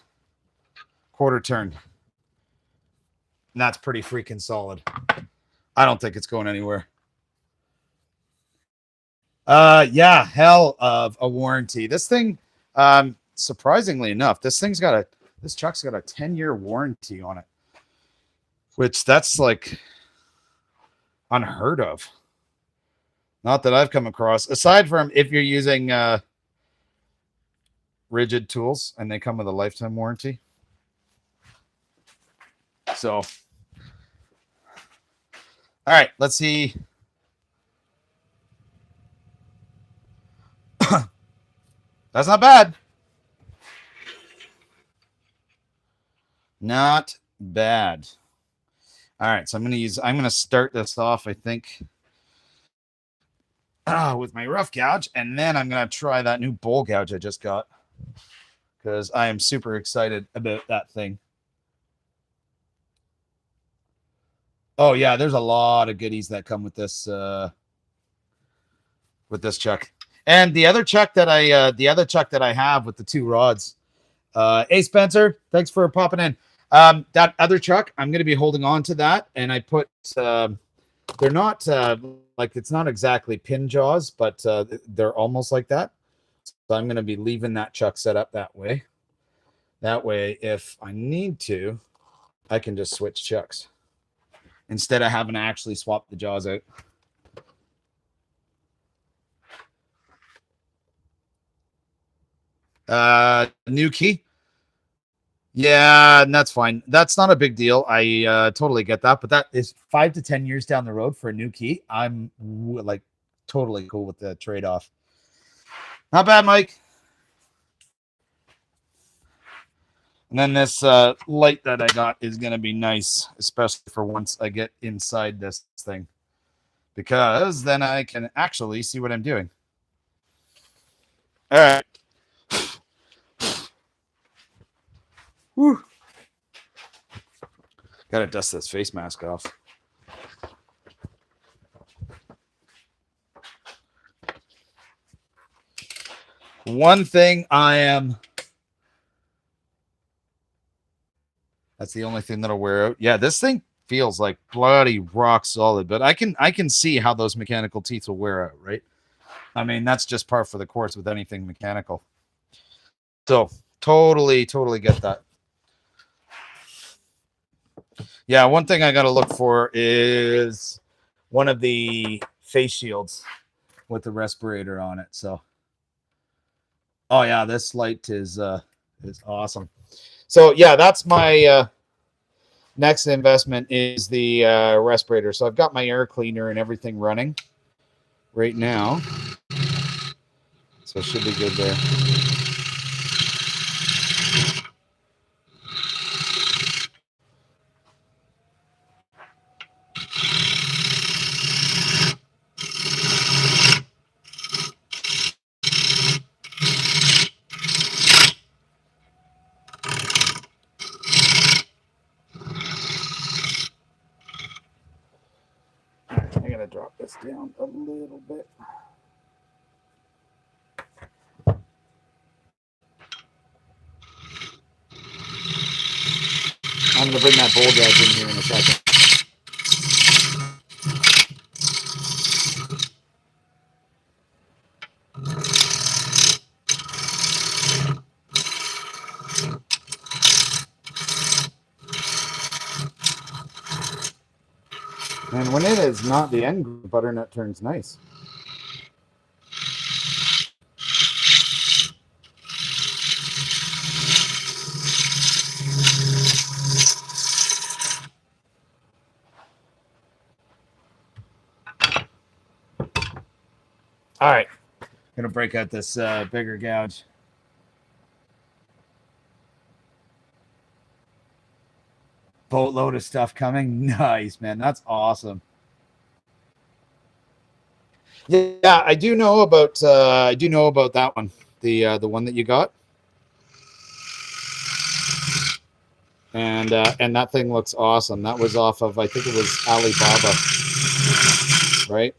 quarter turn. And that's pretty freaking solid. I don't think it's going anywhere. Yeah, hell of a warranty. This thing, surprisingly enough, this truck's got a 10-year warranty on it, which that's like unheard of. Not that I've come across, aside from if you're using rigid tools and they come with a lifetime warranty. So, all right, let's see. That's not bad. Not bad. All right, so I'm going to start this off, I think, with my rough gouge, and then I'm going to try that new bowl gouge I just got, because I am super excited about that thing. Oh yeah, there's a lot of goodies that come with this chuck. And the other chuck that I have with the two rods. Hey Spencer, thanks for popping in. That other chuck, I'm going to be holding on to that, and I put they're not like, it's not exactly pin jaws, but they're almost like that. So I'm going to be leaving that chuck set up that way. That way, if I need to, I can just switch chucks instead of having to actually swap the jaws out. New key. Yeah, and that's fine. That's not a big deal. I totally get that, but that is 5 to 10 years down the road for a new key. I'm like totally cool with the trade-off. Not bad, Mike. And then this light that I got is going to be nice, especially for once I get inside this thing, because then I can actually see what I'm doing. All right. Whew. Got to dust this face mask off. One thing I am... That's the only thing that'll wear out. Yeah, this thing feels like bloody rock solid, but I can see how those mechanical teeth will wear out, right? I mean, that's just par for the course with anything mechanical. So totally get that. Yeah, one thing I got to look for is one of the face shields with the respirator on it. So, oh yeah, this light is awesome. So yeah, that's my next investment is the respirator. So I've got my air cleaner and everything running right now. So it should be good there. I gotta drop this down a little bit. I'm gonna bring that bowl gouge in here in a second. And when it is not the end, butternut turns nice. All right, gonna break out this bigger gouge. Boatload of stuff coming. Nice, man. That's awesome. Yeah, I do know about that one. The one that you got. And that thing looks awesome. That was off of, I think it was Alibaba, right?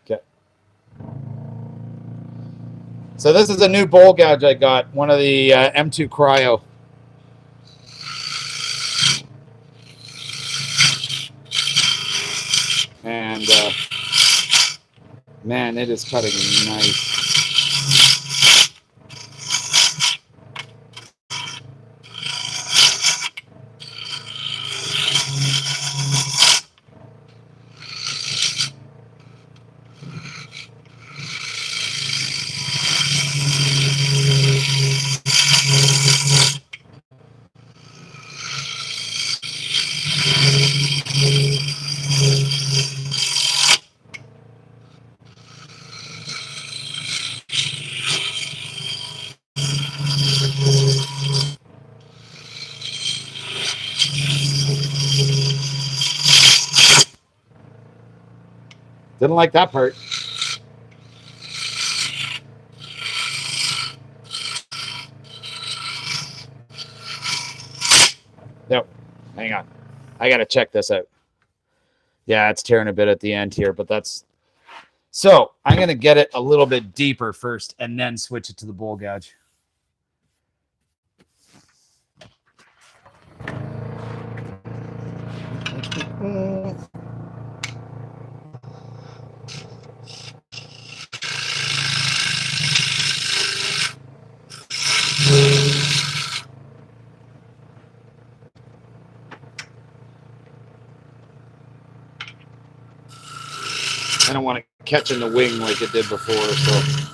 Okay. So this is a new bowl gouge I got, one of the M2 Cryo. And man, it is cutting nice. Didn't like that part. Nope. Hang on. I got to check this out. Yeah, it's tearing a bit at the end here, but that's... So I'm going to get it a little bit deeper first and then switch it to the bowl gouge. I don't want to catch in the wing like it did before. So.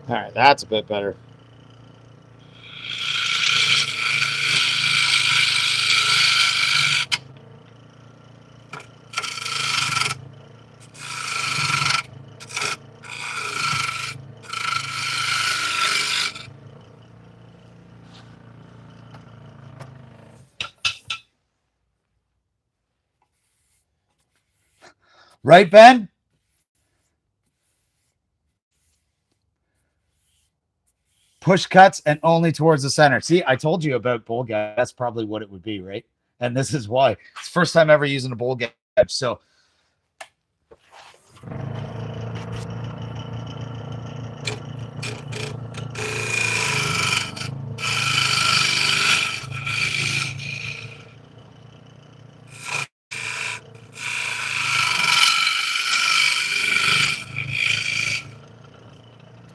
All right, that's a bit better. Right, Ben? Push cuts and only towards the center. See, I told you about bowl gouge. That's probably what it would be, right? And this is why. It's the first time ever using a bowl gouge. So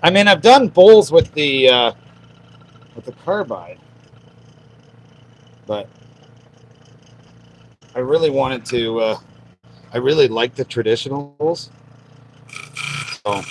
I mean, I've done bowls with the carbide, but I really wanted to. I really like the traditional bowls. So.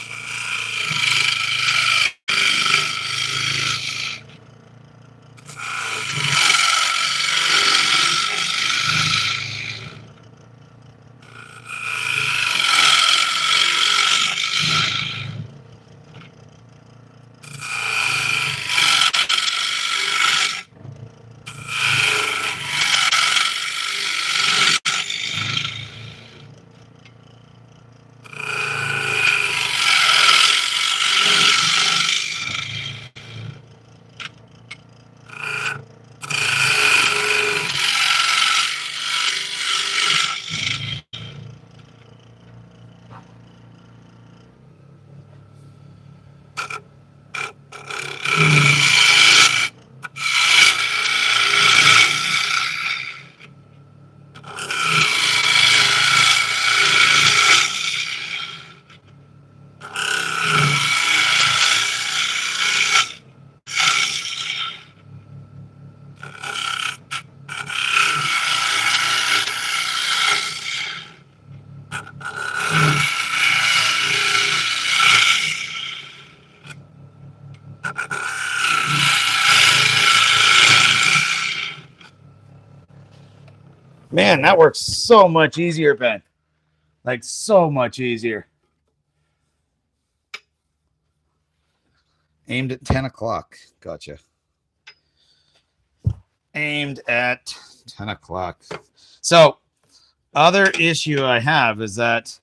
Man, that works so much easier, Ben. Like, so much easier. Aimed at 10 o'clock. Gotcha. Aimed at 10 o'clock. So, other issue I have is that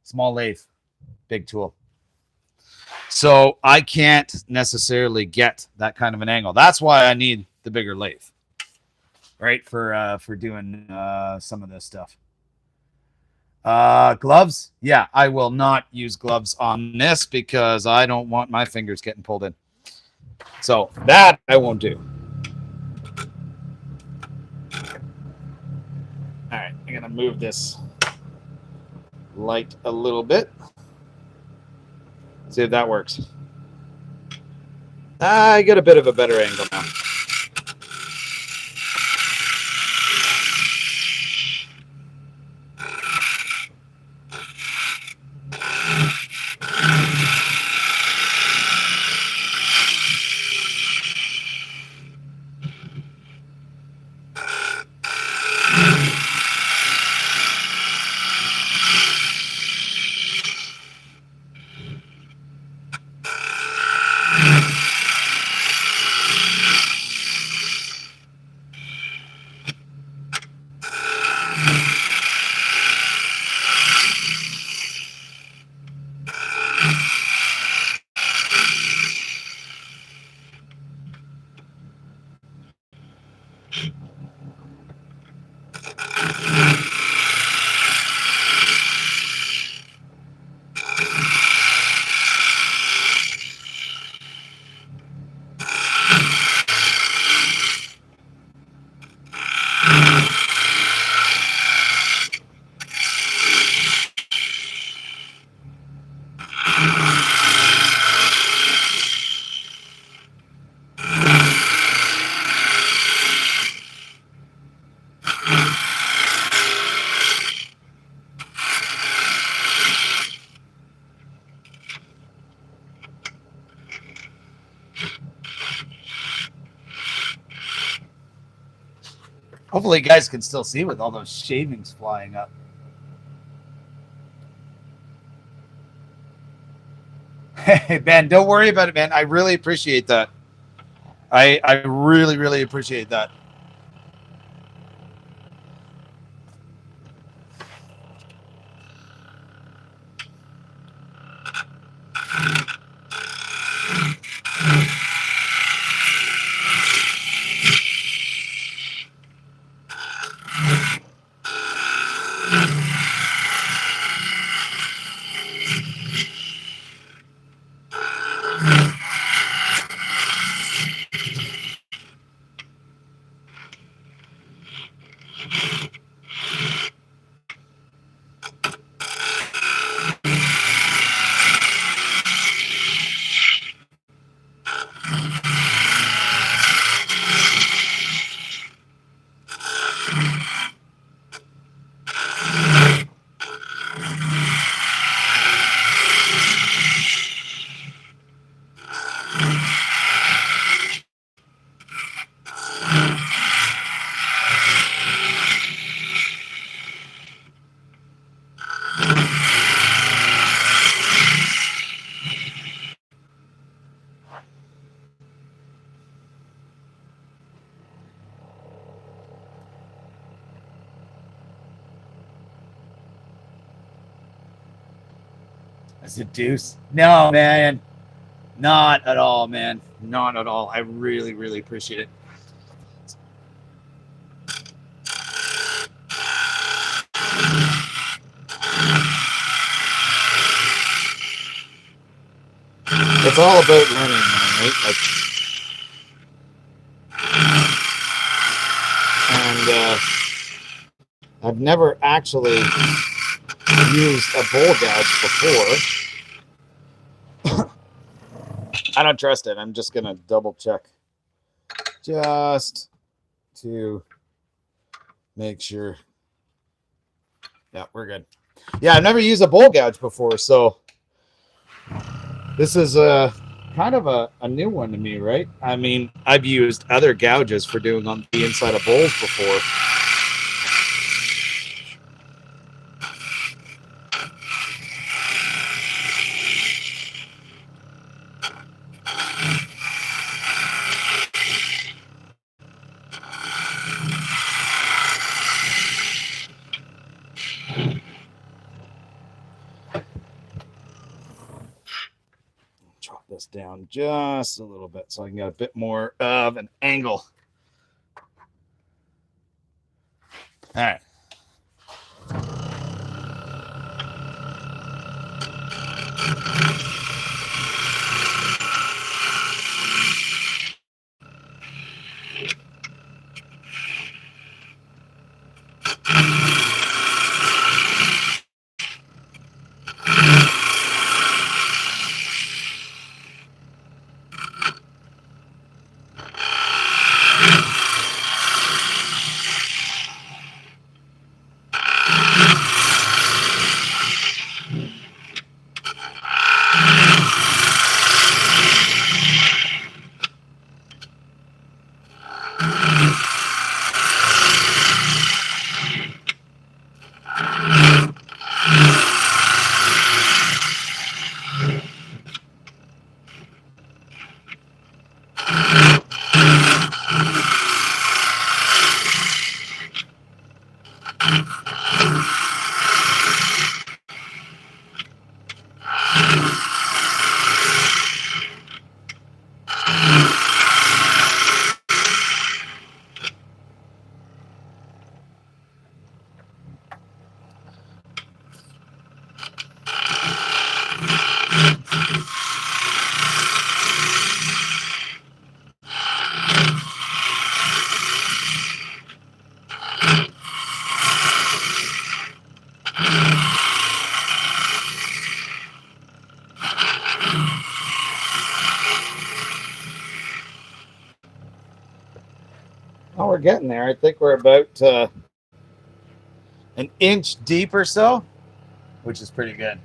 small lathe, big tool. So, I can't necessarily get that kind of an angle. That's why I need the bigger lathe. Right, for doing some of this stuff. Gloves, yeah, I will not use gloves on this because I don't want my fingers getting pulled in. So that I won't do. All right, I'm gonna move this light a little bit. See if that works. I get a bit of a better angle now. Hopefully, you guys can still see with all those shavings flying up. Hey, Ben, don't worry about it, man. I really appreciate that. I really, really appreciate that. That's a deuce. No, man. Not at all, man. Not at all. I really, really appreciate it. It's all about learning, man, right? Like, and I've never actually used a bowl gouge before. I don't trust it. I'm just going to double check just to make sure. Yeah, we're good. Yeah, I've never used a bowl gouge before, so this is kind of a new one to me, right? I mean, I've used other gouges for doing on the inside of bowls before. Chop this down just a little bit so I can get a bit more of an angle. All right. getting there. I think we're about an inch deep or so, which is pretty good.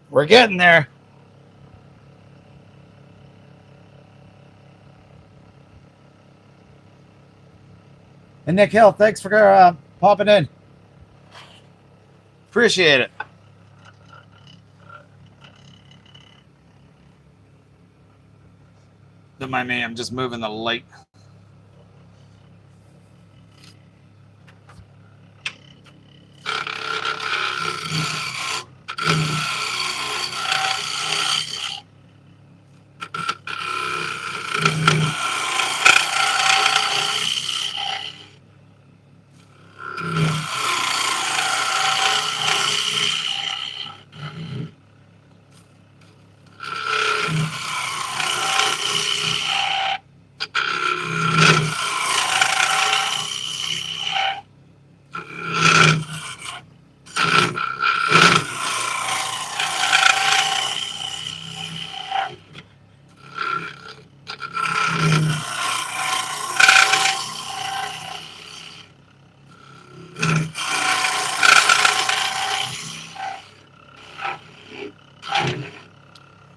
We're getting there. And Nick Hill, thanks for popping in. Appreciate it. Don't mind me, I'm just moving the light.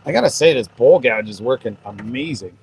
I gotta say, this bowl gouge is working amazing.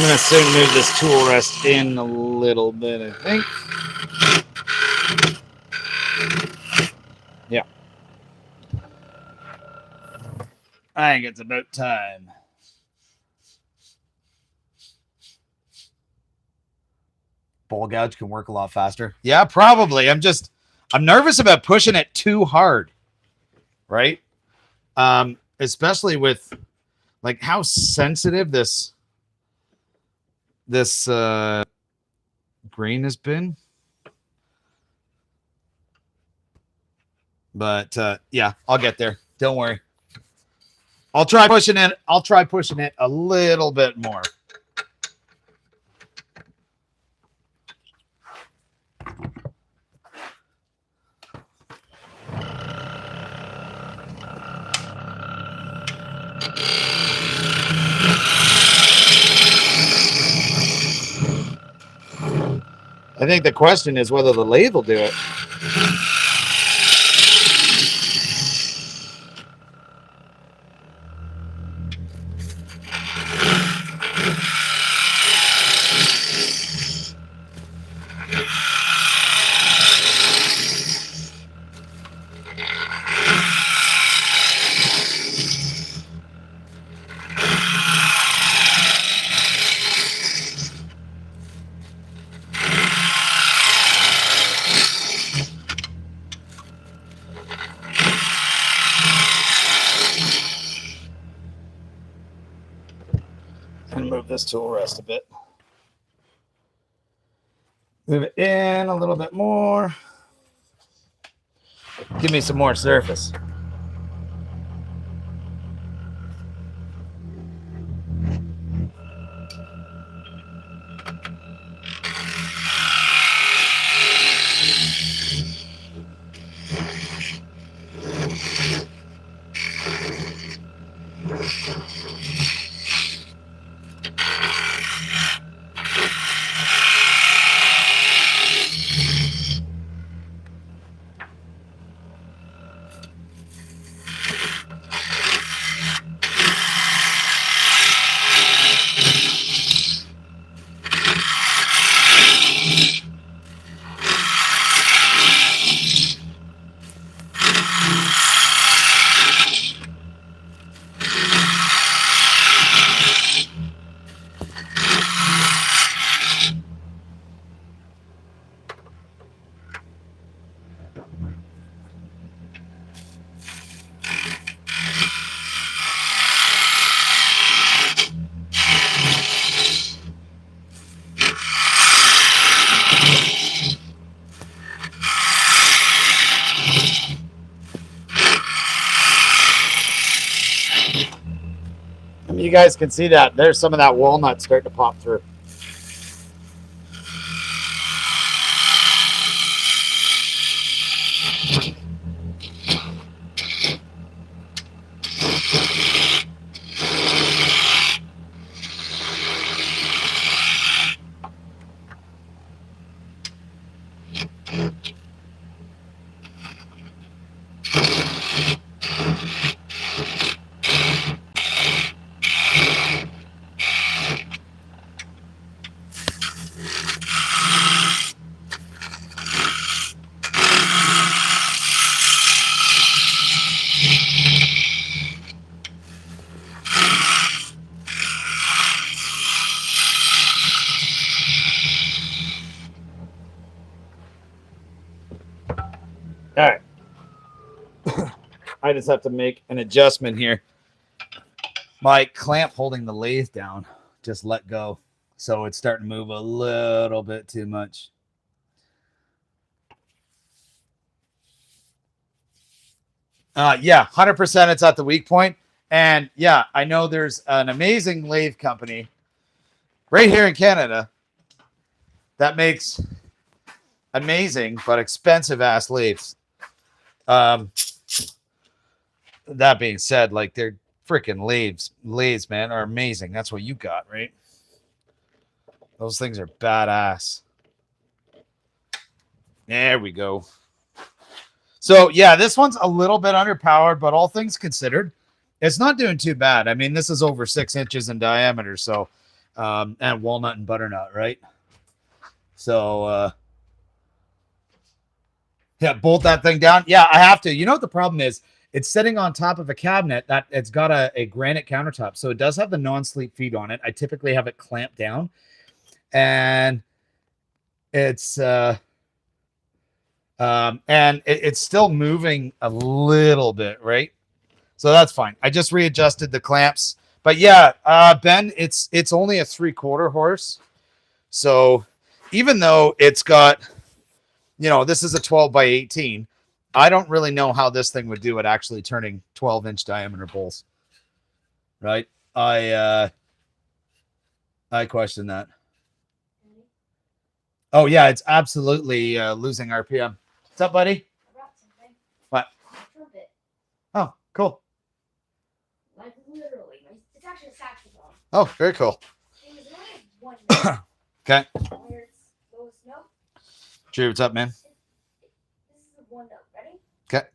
going to soon move this tool rest in a little bit, I think. Yeah. I think it's about time. Bowl gouge can work a lot faster. Yeah, probably. I'm nervous about pushing it too hard. Right? Especially with like how sensitive this grain has been. But yeah, I'll get there. Don't worry. I'll try pushing it. I'll try pushing it a little bit more. I think the question is whether the lathe will do it. Move this tool rest a bit. Move it in a little bit more. Give me some more surface. You guys can see that there's some of that walnut starting to pop through. All right. I just have to make an adjustment here. My clamp holding the lathe down just let go. So it's starting to move a little bit too much. Yeah, 100% it's at the weak point. And yeah, I know there's an amazing lathe company right here in Canada that makes amazing but expensive ass lathes. That being said, like they're freaking lathes, man, are amazing. That's what you got, right? Those things are badass. There we go. So yeah, this one's a little bit underpowered, but all things considered, it's not doing too bad. I mean, this is over 6 inches in diameter, so and walnut and butternut, right? So yeah, bolt that thing down. Yeah, I have to. You know what the problem is? It's sitting on top of a cabinet that it's got a granite countertop. So it does have the non-sleep feet on it. I typically have it clamped down. And it's it's still moving a little bit, right? So that's fine. I just readjusted the clamps. But yeah, Ben, it's only a 3/4 horse. So even though it's got, this is a 12 by 18, I don't really know how this thing would do at actually turning 12-inch diameter bowls. Right? I question that. Oh yeah, it's absolutely losing RPM. What's up, buddy? I brought something. What? A trumpet. Oh, cool. Like literally. It's actually a saxophone. Oh, very cool. It was only one note. Okay. Where it's lowest note. Drew, what's up, man? This is the one note. Ready? Okay.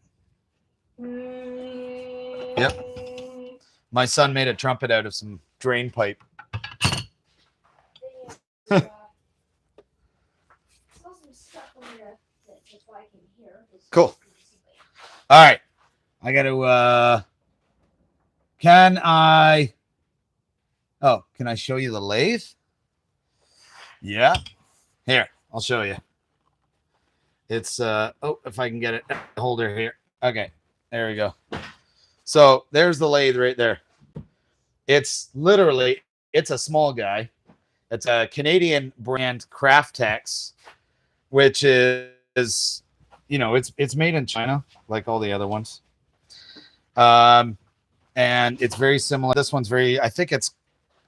Yep. My son made a trumpet out of some drain pipe. Some stuff on there. That's why I can hear. Cool. All right. I got to, can I show you the lathe? Yeah. Here, I'll show you. It's, if I can get it, holder here. Okay. There we go. So there's the lathe right there. It's a small guy. It's a Canadian brand, Craftex, which is, it's made in China, like all the other ones. And it's very similar. This one's I think it's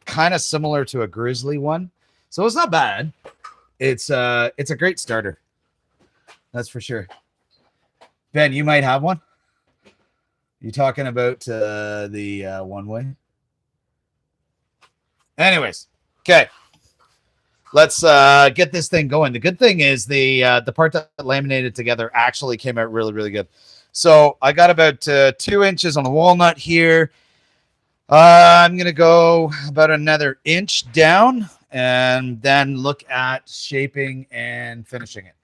kind of similar to a Grizzly one. So it's not bad. It's a great starter. That's for sure. Ben, you might have one. You talking about the one way? Anyways, okay. Let's get this thing going. The good thing is the part that laminated together actually came out really, really good. So I got about 2 inches on the walnut here. I'm going to go about another inch down and then look at shaping and finishing it.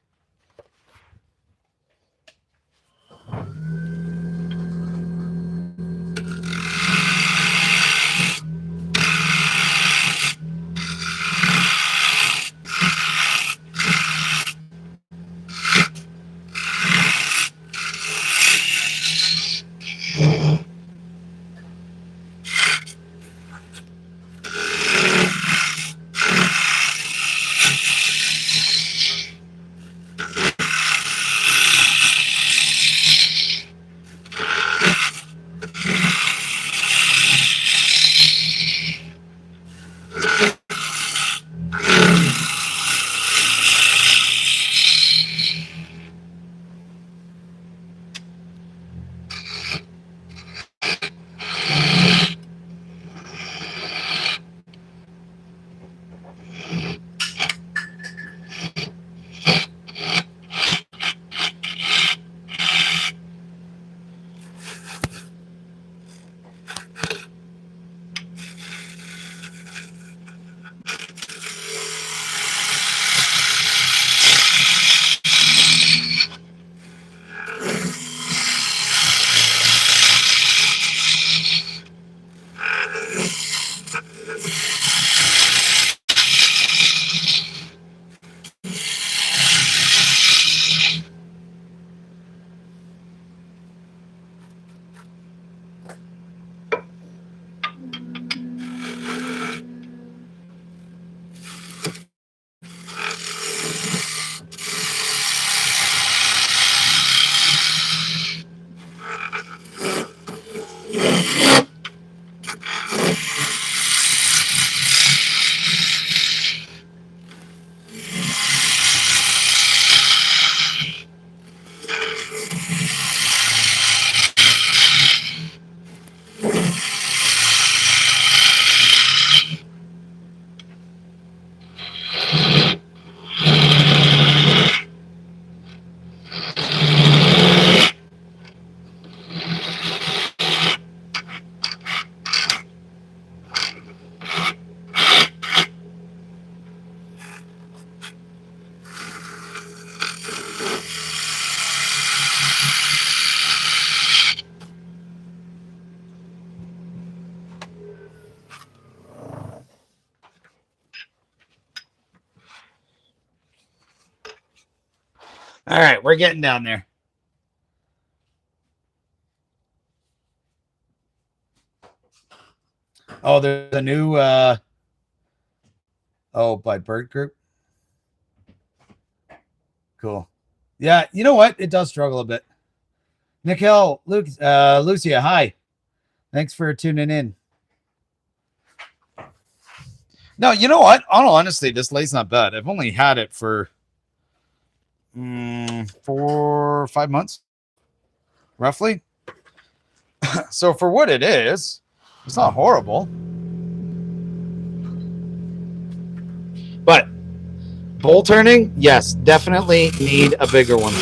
All right, we're getting down there. Oh, there's a new by Bird Group. Cool. Yeah, you know what? It does struggle a bit. Nikhil, Luke, Lucia, hi. Thanks for tuning in. No, you know what? Honestly, this late's not bad. I've only had it for 4 or 5 months, roughly. So for what it is, it's not horrible. But bowl turning, yes, definitely need a bigger one.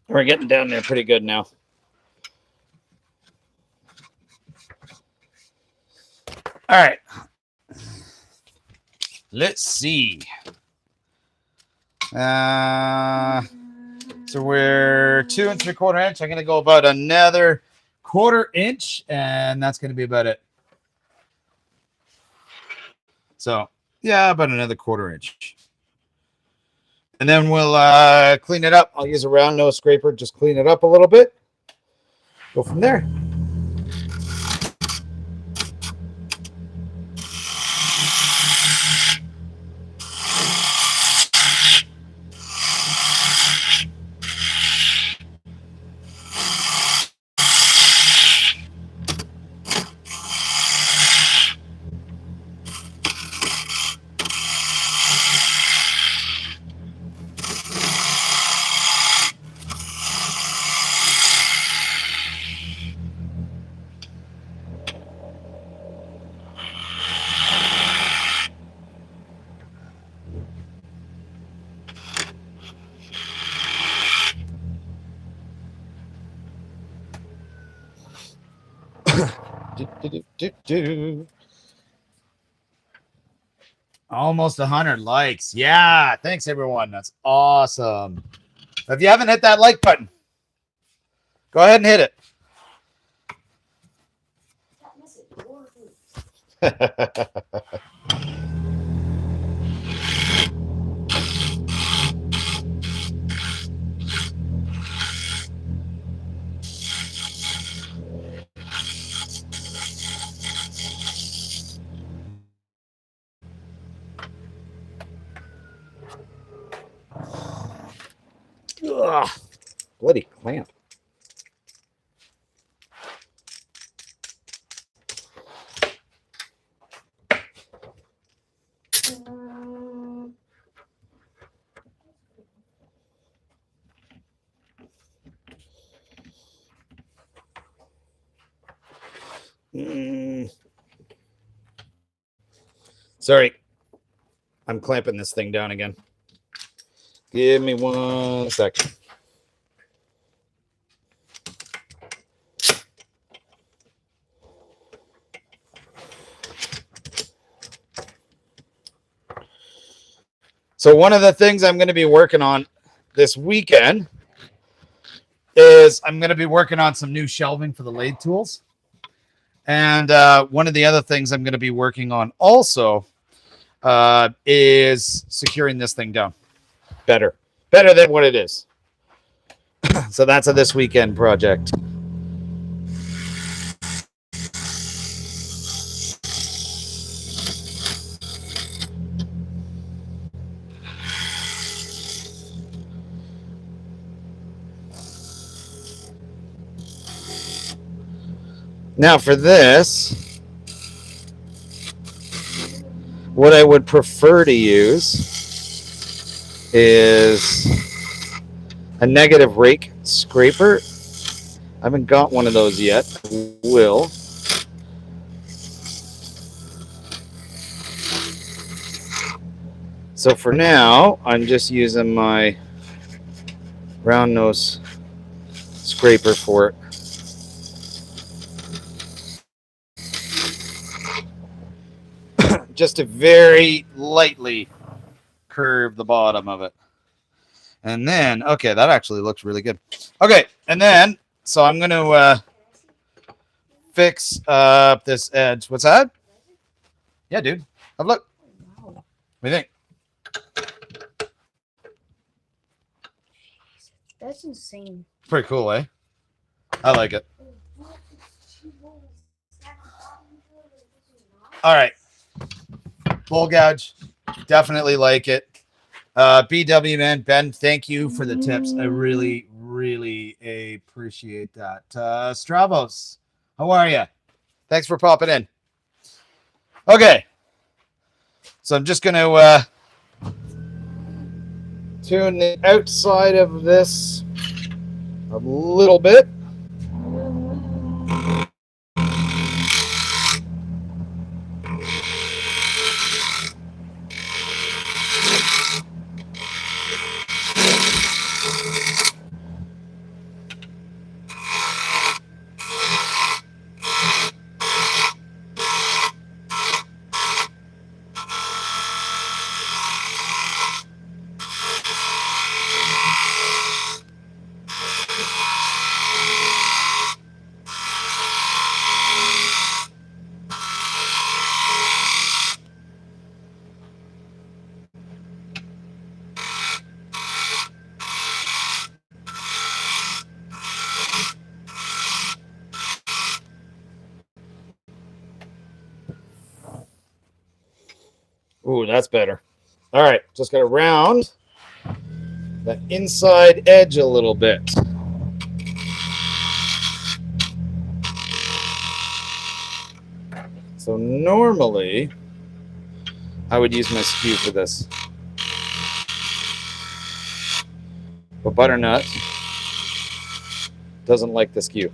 We're getting down there pretty good now. All right. Let's see. So we're 2 3/4 inch. I'm going to go about another 1/4 inch, and that's going to be about it. So, yeah, about another 1/4 inch. And then we'll clean it up. I'll use a round nose scraper, just clean it up a little bit. Go from there. Almost 100 likes. Yeah, thanks everyone. That's awesome. If you haven't hit that like button, go ahead and hit it. Ugh, bloody clamp. Sorry, I'm clamping this thing down again. Give me 1 second. So one of the things I'm going to be working on this weekend is I'm going to be working on some new shelving for the lathe tools. And one of the other things I'm going to be working on also is securing this thing down better than what it is. So that's a this weekend project. Now for this, what I would prefer to use is a negative rake scraper. I haven't got one of those yet. I will. So for now, I'm just using my round nose scraper for it. Just to very lightly curve the bottom of it. And then, okay, that actually looks really good. Okay, and then, so I'm going to fix up this edge. What's that? Yeah, dude. Have a look. Wow. What do you think? That's insane. Pretty cool, eh? I like it. All right. Bull gouge. Definitely like it. BW man, Ben, thank you for the tips. I really, really appreciate that. Stravos, how are you? Thanks for popping in. Okay. So I'm just going to tune the outside of this a little bit. Ooh, that's better. All right, just got to round the inside edge a little bit. So normally, I would use my skew for this. But Butternut doesn't like the skew.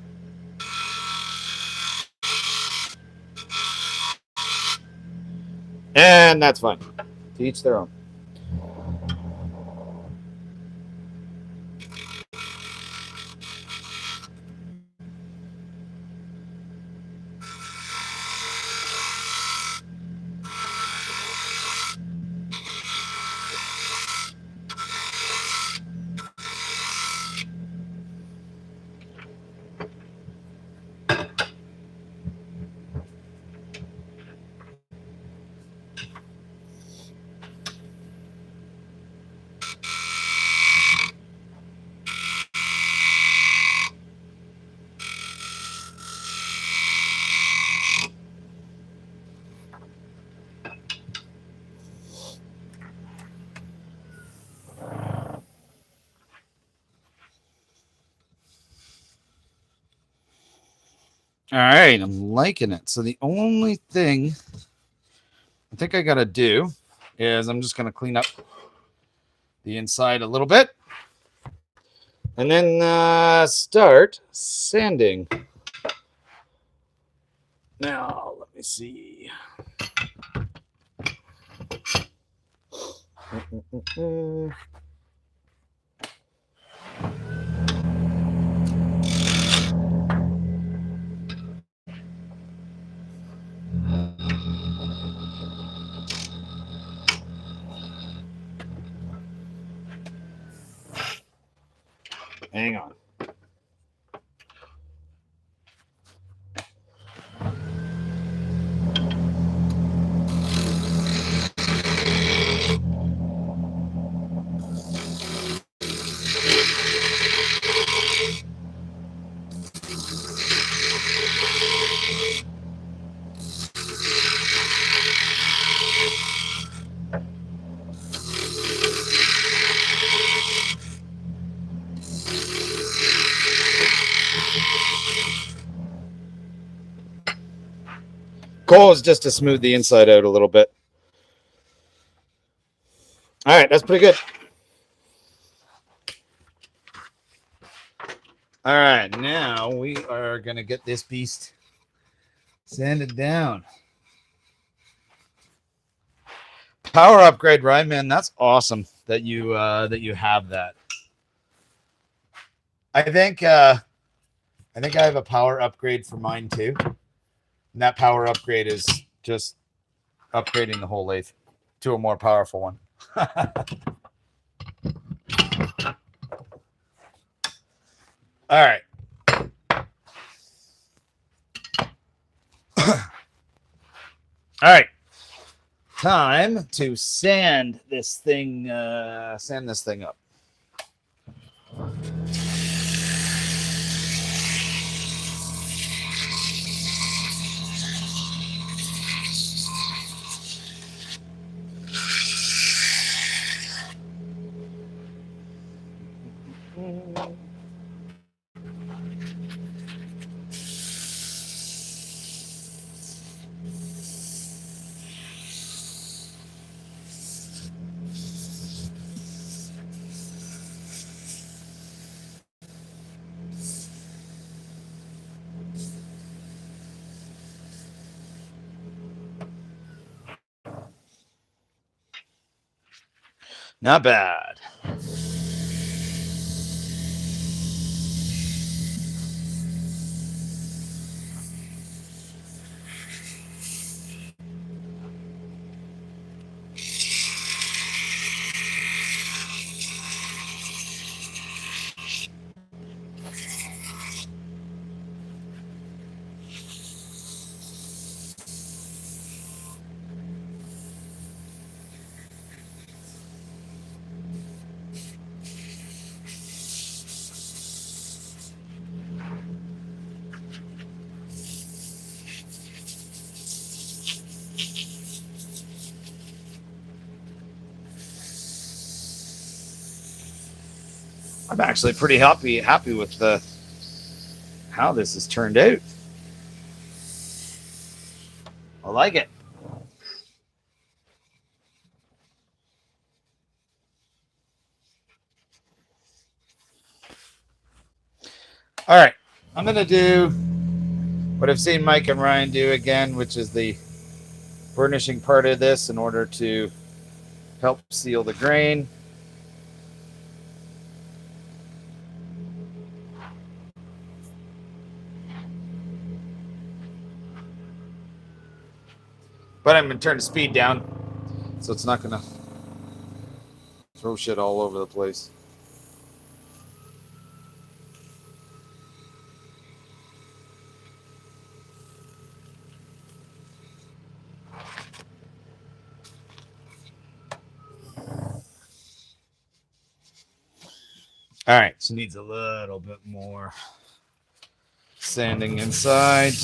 And that's fine. To each their own. All right, I'm liking it. So the only thing I think I got to do is I'm just going to clean up the inside a little bit and then start sanding. Now, let me see. Hang on. Goal is just to smooth the inside out a little bit. All right, that's pretty good. All right, now we are going to get this beast sanded down. Power upgrade, right, man? That's awesome that you have that. I think I have a power upgrade for mine too. And that power upgrade is just upgrading the whole lathe to a more powerful one. All right. All right. Time to sand this thing up. Not bad. I'm actually pretty happy with how this has turned out. I like it. All right, I'm going to do what I've seen Mike and Ryan do again, which is the burnishing part of this in order to help seal the grain. But I'm going to turn the speed down so it's not going to throw shit all over the place. All right, so needs a little bit more sanding inside.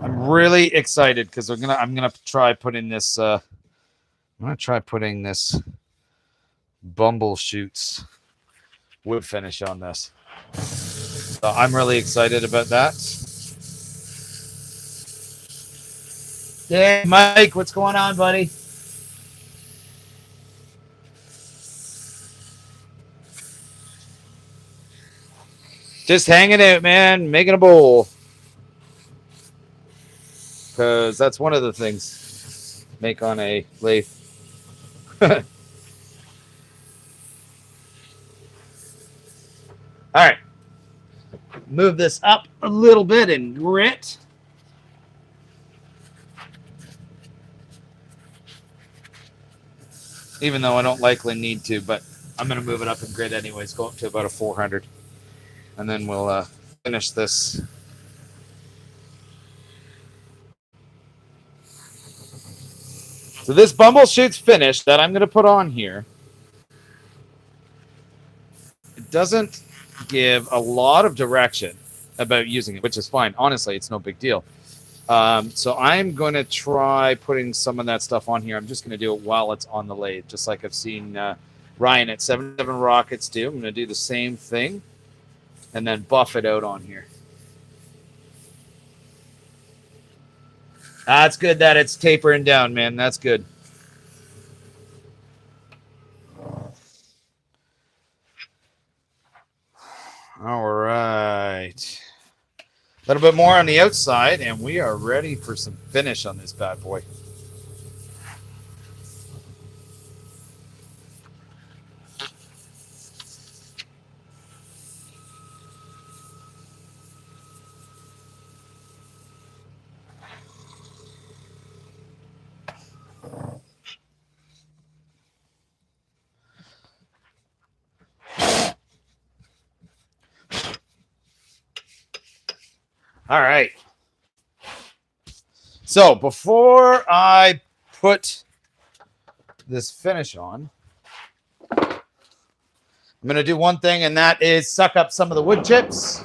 I'm really excited because I'm gonna try putting this Bumbleshoots wood finish on this. So I'm really excited about that. Hey Mike, what's going on, buddy? Just hanging out, man, making a bowl. Because that's one of the things make on a lathe. All right. Move this up a little bit and grit. Even though I don't likely need to, but I'm going to move it up and grit anyways, go up to about a 400. And then we'll finish this. So this Bumbleshoot's finished that I'm going to put on here. doesn't give a lot of direction about using it, which is fine. Honestly, it's no big deal. So I'm going to try putting some of that stuff on here. I'm just going to do it while it's on the lathe, just like I've seen Ryan at 77 Rockets do. I'm going to do the same thing and then buff it out on here. That's good that it's tapering down, man. That's good. All right. A little bit more on the outside, and we are ready for some finish on this bad boy. All right. So before I put this finish on, I'm going to do one thing, and that is suck up some of the wood chips.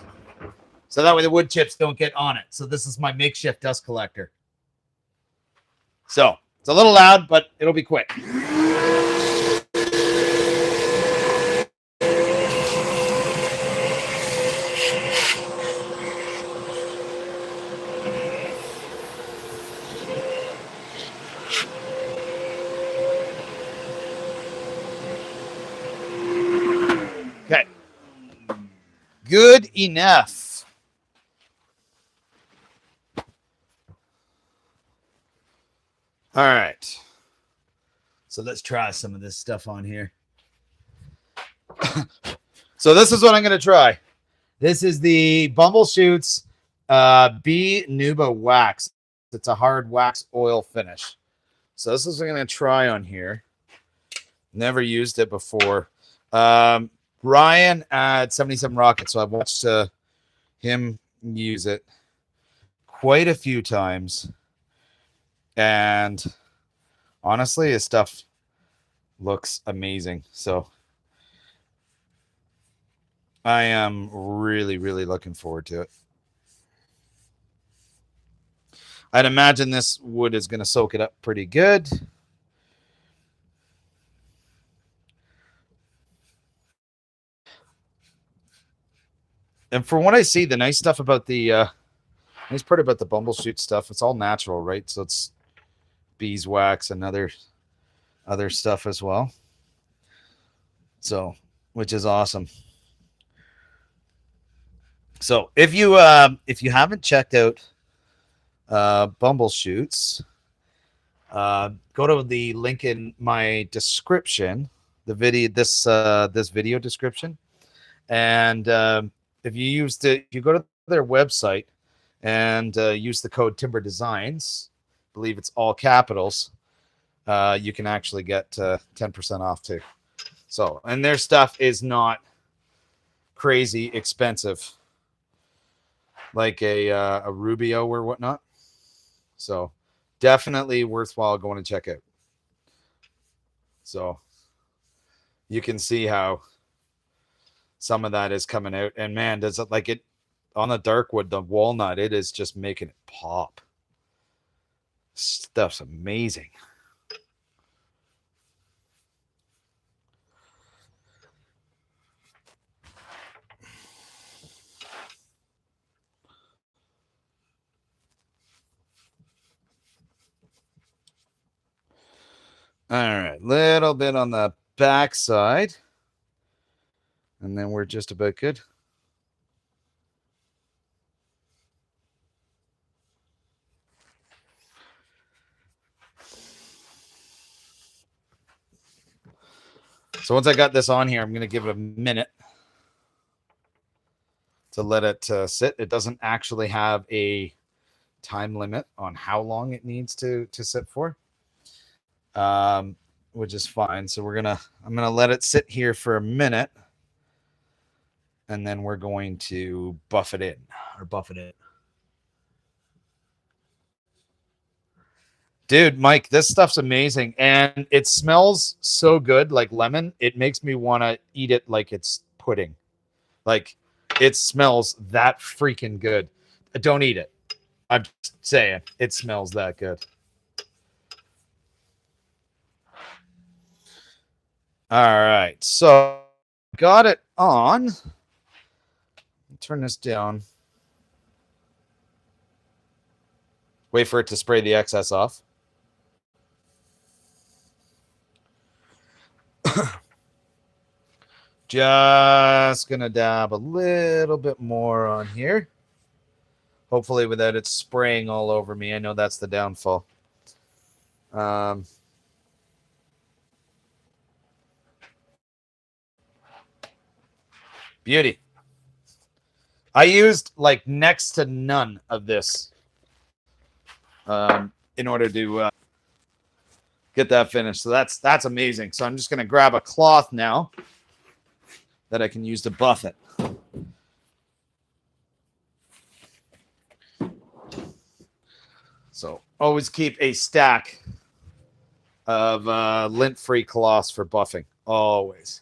So that way the wood chips don't get on it. So this is my makeshift dust collector. So it's a little loud, but it'll be quick. Okay. Good enough. All right. So let's try some of this stuff on here. So this is what I'm going to try. This is the Bumbleshoots B Nuba Wax. It's a hard wax oil finish. So this is what I'm going to try on here. Never used it before. Ryan at 77 Rockets. So I've watched him use it quite a few times. And honestly, his stuff looks amazing. So I am really, really looking forward to it. I'd imagine this wood is going to soak it up pretty good. And from what I see, the nice stuff about the nice part about the Bumbleshoot stuff, it's all natural, right? So it's beeswax and other stuff as well. So, which is awesome. So if you haven't checked out Bumbleshoots, go to the link in my description, the video, this video description, and if you go to their website and use the code Timber Designs, I believe it's all capitals, you can actually get 10% off too. So, and their stuff is not crazy expensive, like a Rubio or whatnot. So, definitely worthwhile going to check out. So, you can see how some of that is coming out, and man, does it like it on the dark wood, the walnut, it is just making it pop. Stuff's amazing. All right, little bit on the back side, and then we're just about good. So once I got this on here, I'm going to give it a minute to let it sit. It doesn't actually have a time limit on how long it needs to sit for, which is fine. So I'm going to let it sit here for a minute, and then we're going to buff it in. Dude, Mike, this stuff's amazing, and it smells so good, like lemon. It makes me want to eat it like it's pudding. Like, it smells that freaking good. Don't eat it. I'm just saying, it smells that good. All right, so got it on. Turn this down. Wait for it to spray the excess off. Just gonna dab a little bit more on here. Hopefully without it spraying all over me. I know that's the downfall. Beauty. I used like next to none of this in order to get that finished. So that's amazing. So I'm just going to grab a cloth now that I can use to buff it. So always keep a stack of lint-free cloths for buffing. Always.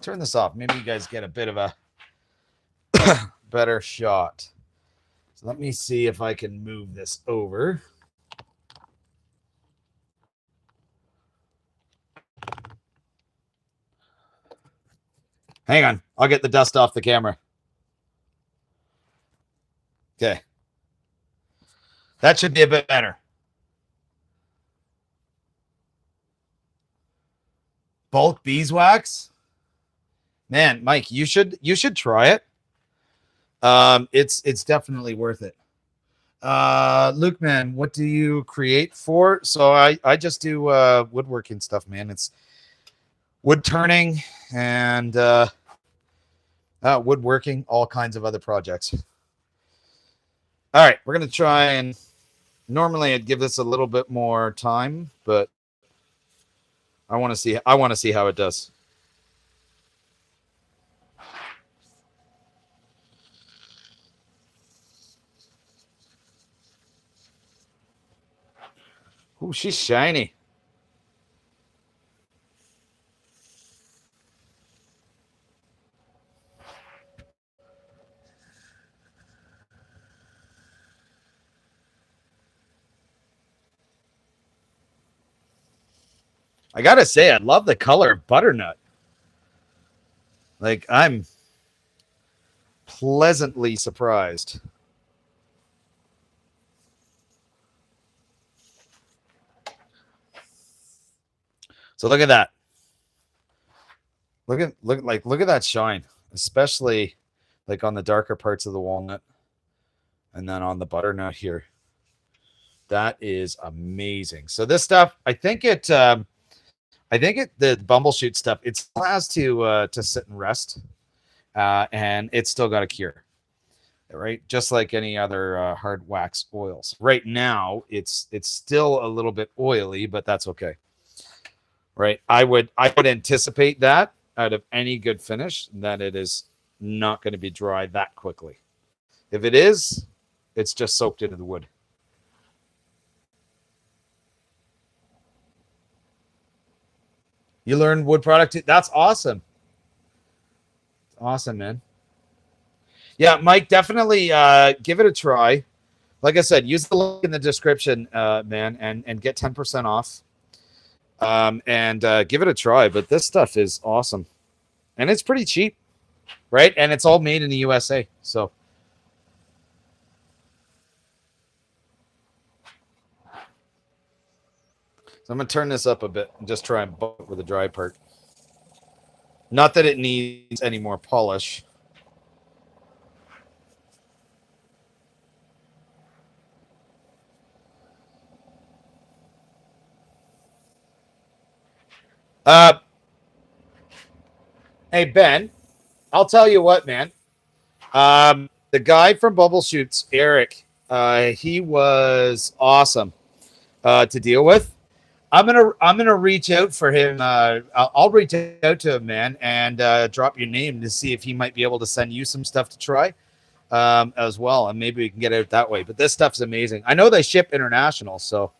Turn this off. Maybe you guys get a bit of a better shot. So let me see if I can move this over. Hang on. I'll get the dust off the camera. Okay. That should be a bit better. Bulk beeswax? Man, Mike, you should try it. It's definitely worth it. Luke, man, what do you create for? So I just do woodworking stuff, man. It's wood turning and woodworking, all kinds of other projects. All right, we're gonna try and normally I'd give this a little bit more time, but I want to see how it does. Ooh, she's shiny. I gotta say, I love the color of butternut. Like, I'm pleasantly surprised. So look at that. Look at that shine, especially like on the darker parts of the walnut, and then on the butternut here. That is amazing. So this stuff, I think it, the bumbleshoot stuff, it still has to sit and rest, and it's still got a cure, right? Just like any other hard wax oils. Right now, it's still a little bit oily, but that's okay. Right? I would anticipate that out of any good finish that it is not going to be dry that quickly. If it is, it's just soaked into the wood. You learn wood product. That's awesome. Awesome, man. Yeah, Mike, definitely give it a try. Like I said, use the link in the description, man, and get 10% off. And give it a try. But this stuff is awesome. And it's pretty cheap, right? And it's all made in the USA. So I'm going to turn this up a bit and just try and buff it with the dry part. Not that it needs any more polish. Hey, Ben, I'll tell you what, man. The guy from Bubble Shoots, Eric, he was awesome to deal with. I'm gonna reach out for him. I'll reach out to him, man, and drop your name to see if he might be able to send you some stuff to try as well, and maybe we can get out that way. But this stuff's amazing. I know they ship international, so.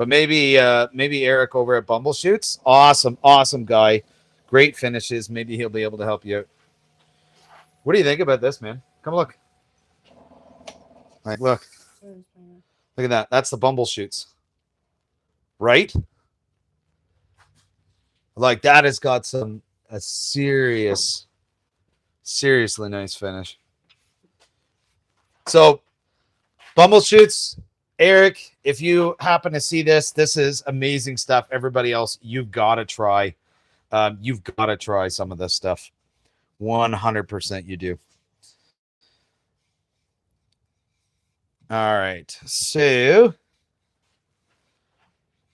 But maybe Eric over at Bumbleshoots, awesome guy, great finishes. Maybe he'll be able to help you out. What do you think about this, man? Come look. Like, look at that. That's the Bumbleshoots, right? Like that has got a seriously nice finish. So Bumbleshoots, Eric, if you happen to see this, this is amazing stuff. Everybody else, you've got to try. You've got to try some of this stuff. 100% you do. All right. So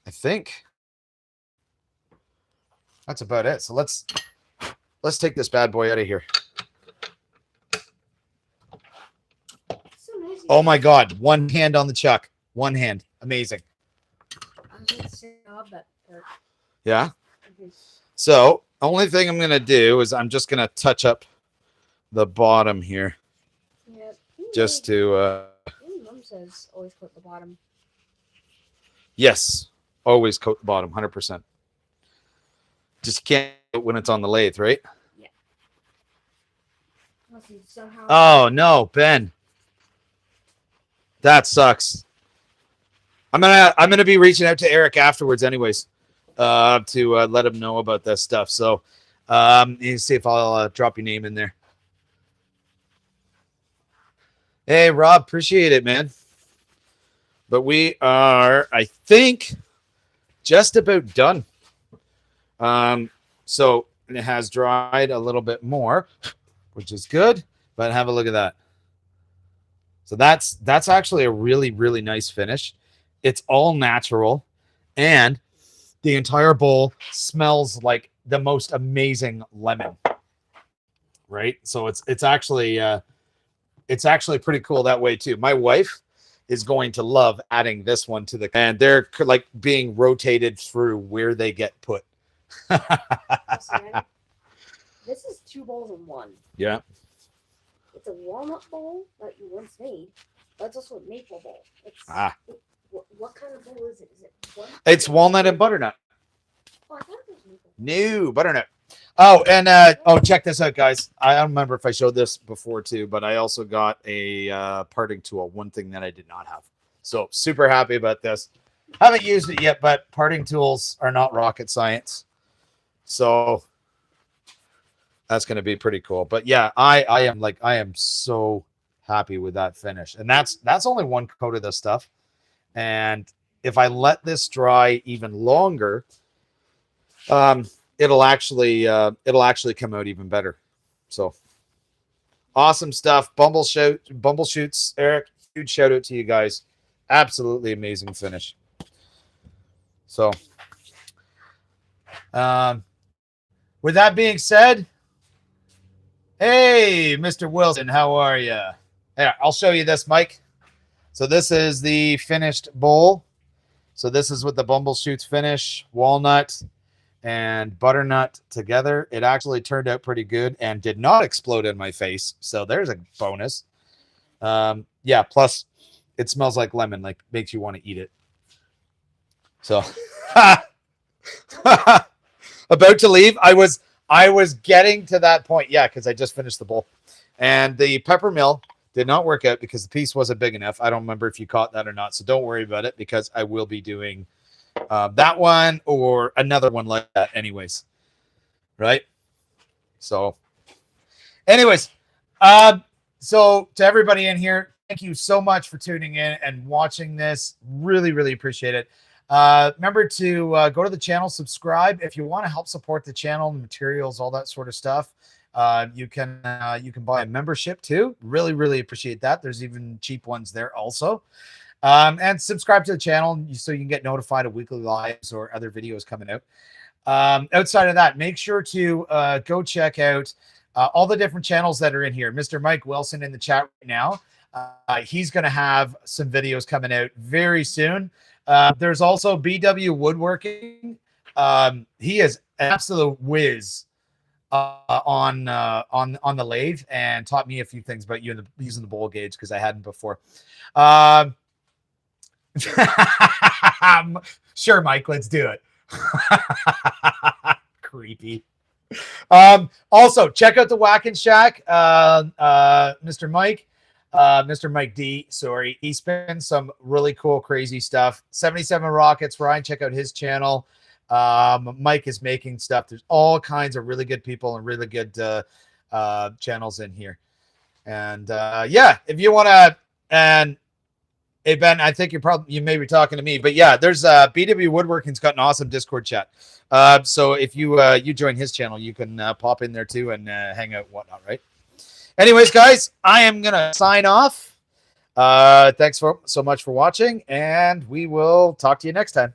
I think that's about it. So let's take this bad boy out of here. Oh my God. One hand on the chuck. One hand. Amazing. Yeah. So only thing I'm going to do is I'm just going to touch up the bottom here. Yep. Just to... Mom says always coat the bottom. Yes. Always coat the bottom. 100%. Just can't when it's on the lathe, right? Yeah. Unless you somehow... Oh, no, Ben. That sucks. I'm gonna be reaching out to Eric afterwards, anyways, to let him know about this stuff. So, you see if I'll drop your name in there. Hey, Rob, appreciate it, man. But we are, I think, just about done. So it has dried a little bit more, which is good. But have a look at that. So that's actually a really nice finish. It's all natural, and the entire bowl smells like the most amazing lemon. Right? So it's actually pretty cool that way too. My wife is going to love adding this one to the, and they're like being rotated through where they get put. This is 2 bowls in one. Yeah. It's a walnut bowl that you once made, but it's also a maple bowl. What kind of bowl is it? Is it one? It's walnut and butternut. Oh, I thought it was maple. No, butternut. Oh, and check this out, guys. I don't remember if I showed this before too, but I also got a parting tool. One thing that I did not have. So super happy about this. Haven't used it yet, but parting tools are not rocket science. So that's going to be pretty cool. But yeah, I am so happy with that finish. And that's only one coat of this stuff. And if I let this dry even longer, it'll actually come out even better. So awesome stuff. Bumbleshoots, Eric, huge shout out to you guys. Absolutely amazing finish. So with that being said, hey, Mr. Wilson, how are you? Yeah, I'll show you this, Mike. So this is the finished bowl. So this is with the Bumbleshoots finish, walnut and butternut together. It actually turned out pretty good and did not explode in my face. So there's a bonus. Yeah, plus it smells like lemon, like makes you want to eat it. So about to leave. I was getting to that point. Yeah, because I just finished the bowl. And the peppermill did not work out because the piece wasn't big enough. I don't remember if you caught that or not. So don't worry about it because I will be doing that one or another one like that anyways. Right? So anyways, so to everybody in here, thank you so much for tuning in and watching this. Really appreciate it. Remember to go to the channel, subscribe if you want to help support the channel, the materials, all that sort of stuff. You can buy a membership too. Really appreciate that. There's even cheap ones there also. And subscribe to the channel so you can get notified of weekly lives or other videos coming out. Outside of that, make sure to go check out all the different channels that are in here. Mr. Mike Wilson in the chat right now. He's going to have some videos coming out very soon. There's also BW Woodworking. He is an absolute whiz on the lathe and taught me a few things about using the bowl gauge because I hadn't before. Sure, Mike, let's do it. Creepy. Also, check out the Whack and Shack. Mr. Mike D. Sorry, he spins some really cool, crazy stuff. 77 Rockets. Ryan, check out his channel. Mike is making stuff. There's all kinds of really good people and really good channels in here. And yeah, if you want to, and hey Ben, I think you may be talking to me, but yeah, there's BW Woodworking's got an awesome Discord chat. So if you join his channel, you can pop in there too and hang out and whatnot, right? Anyways, guys, I am gonna sign off. Thanks so much for watching, and we will talk to you next time.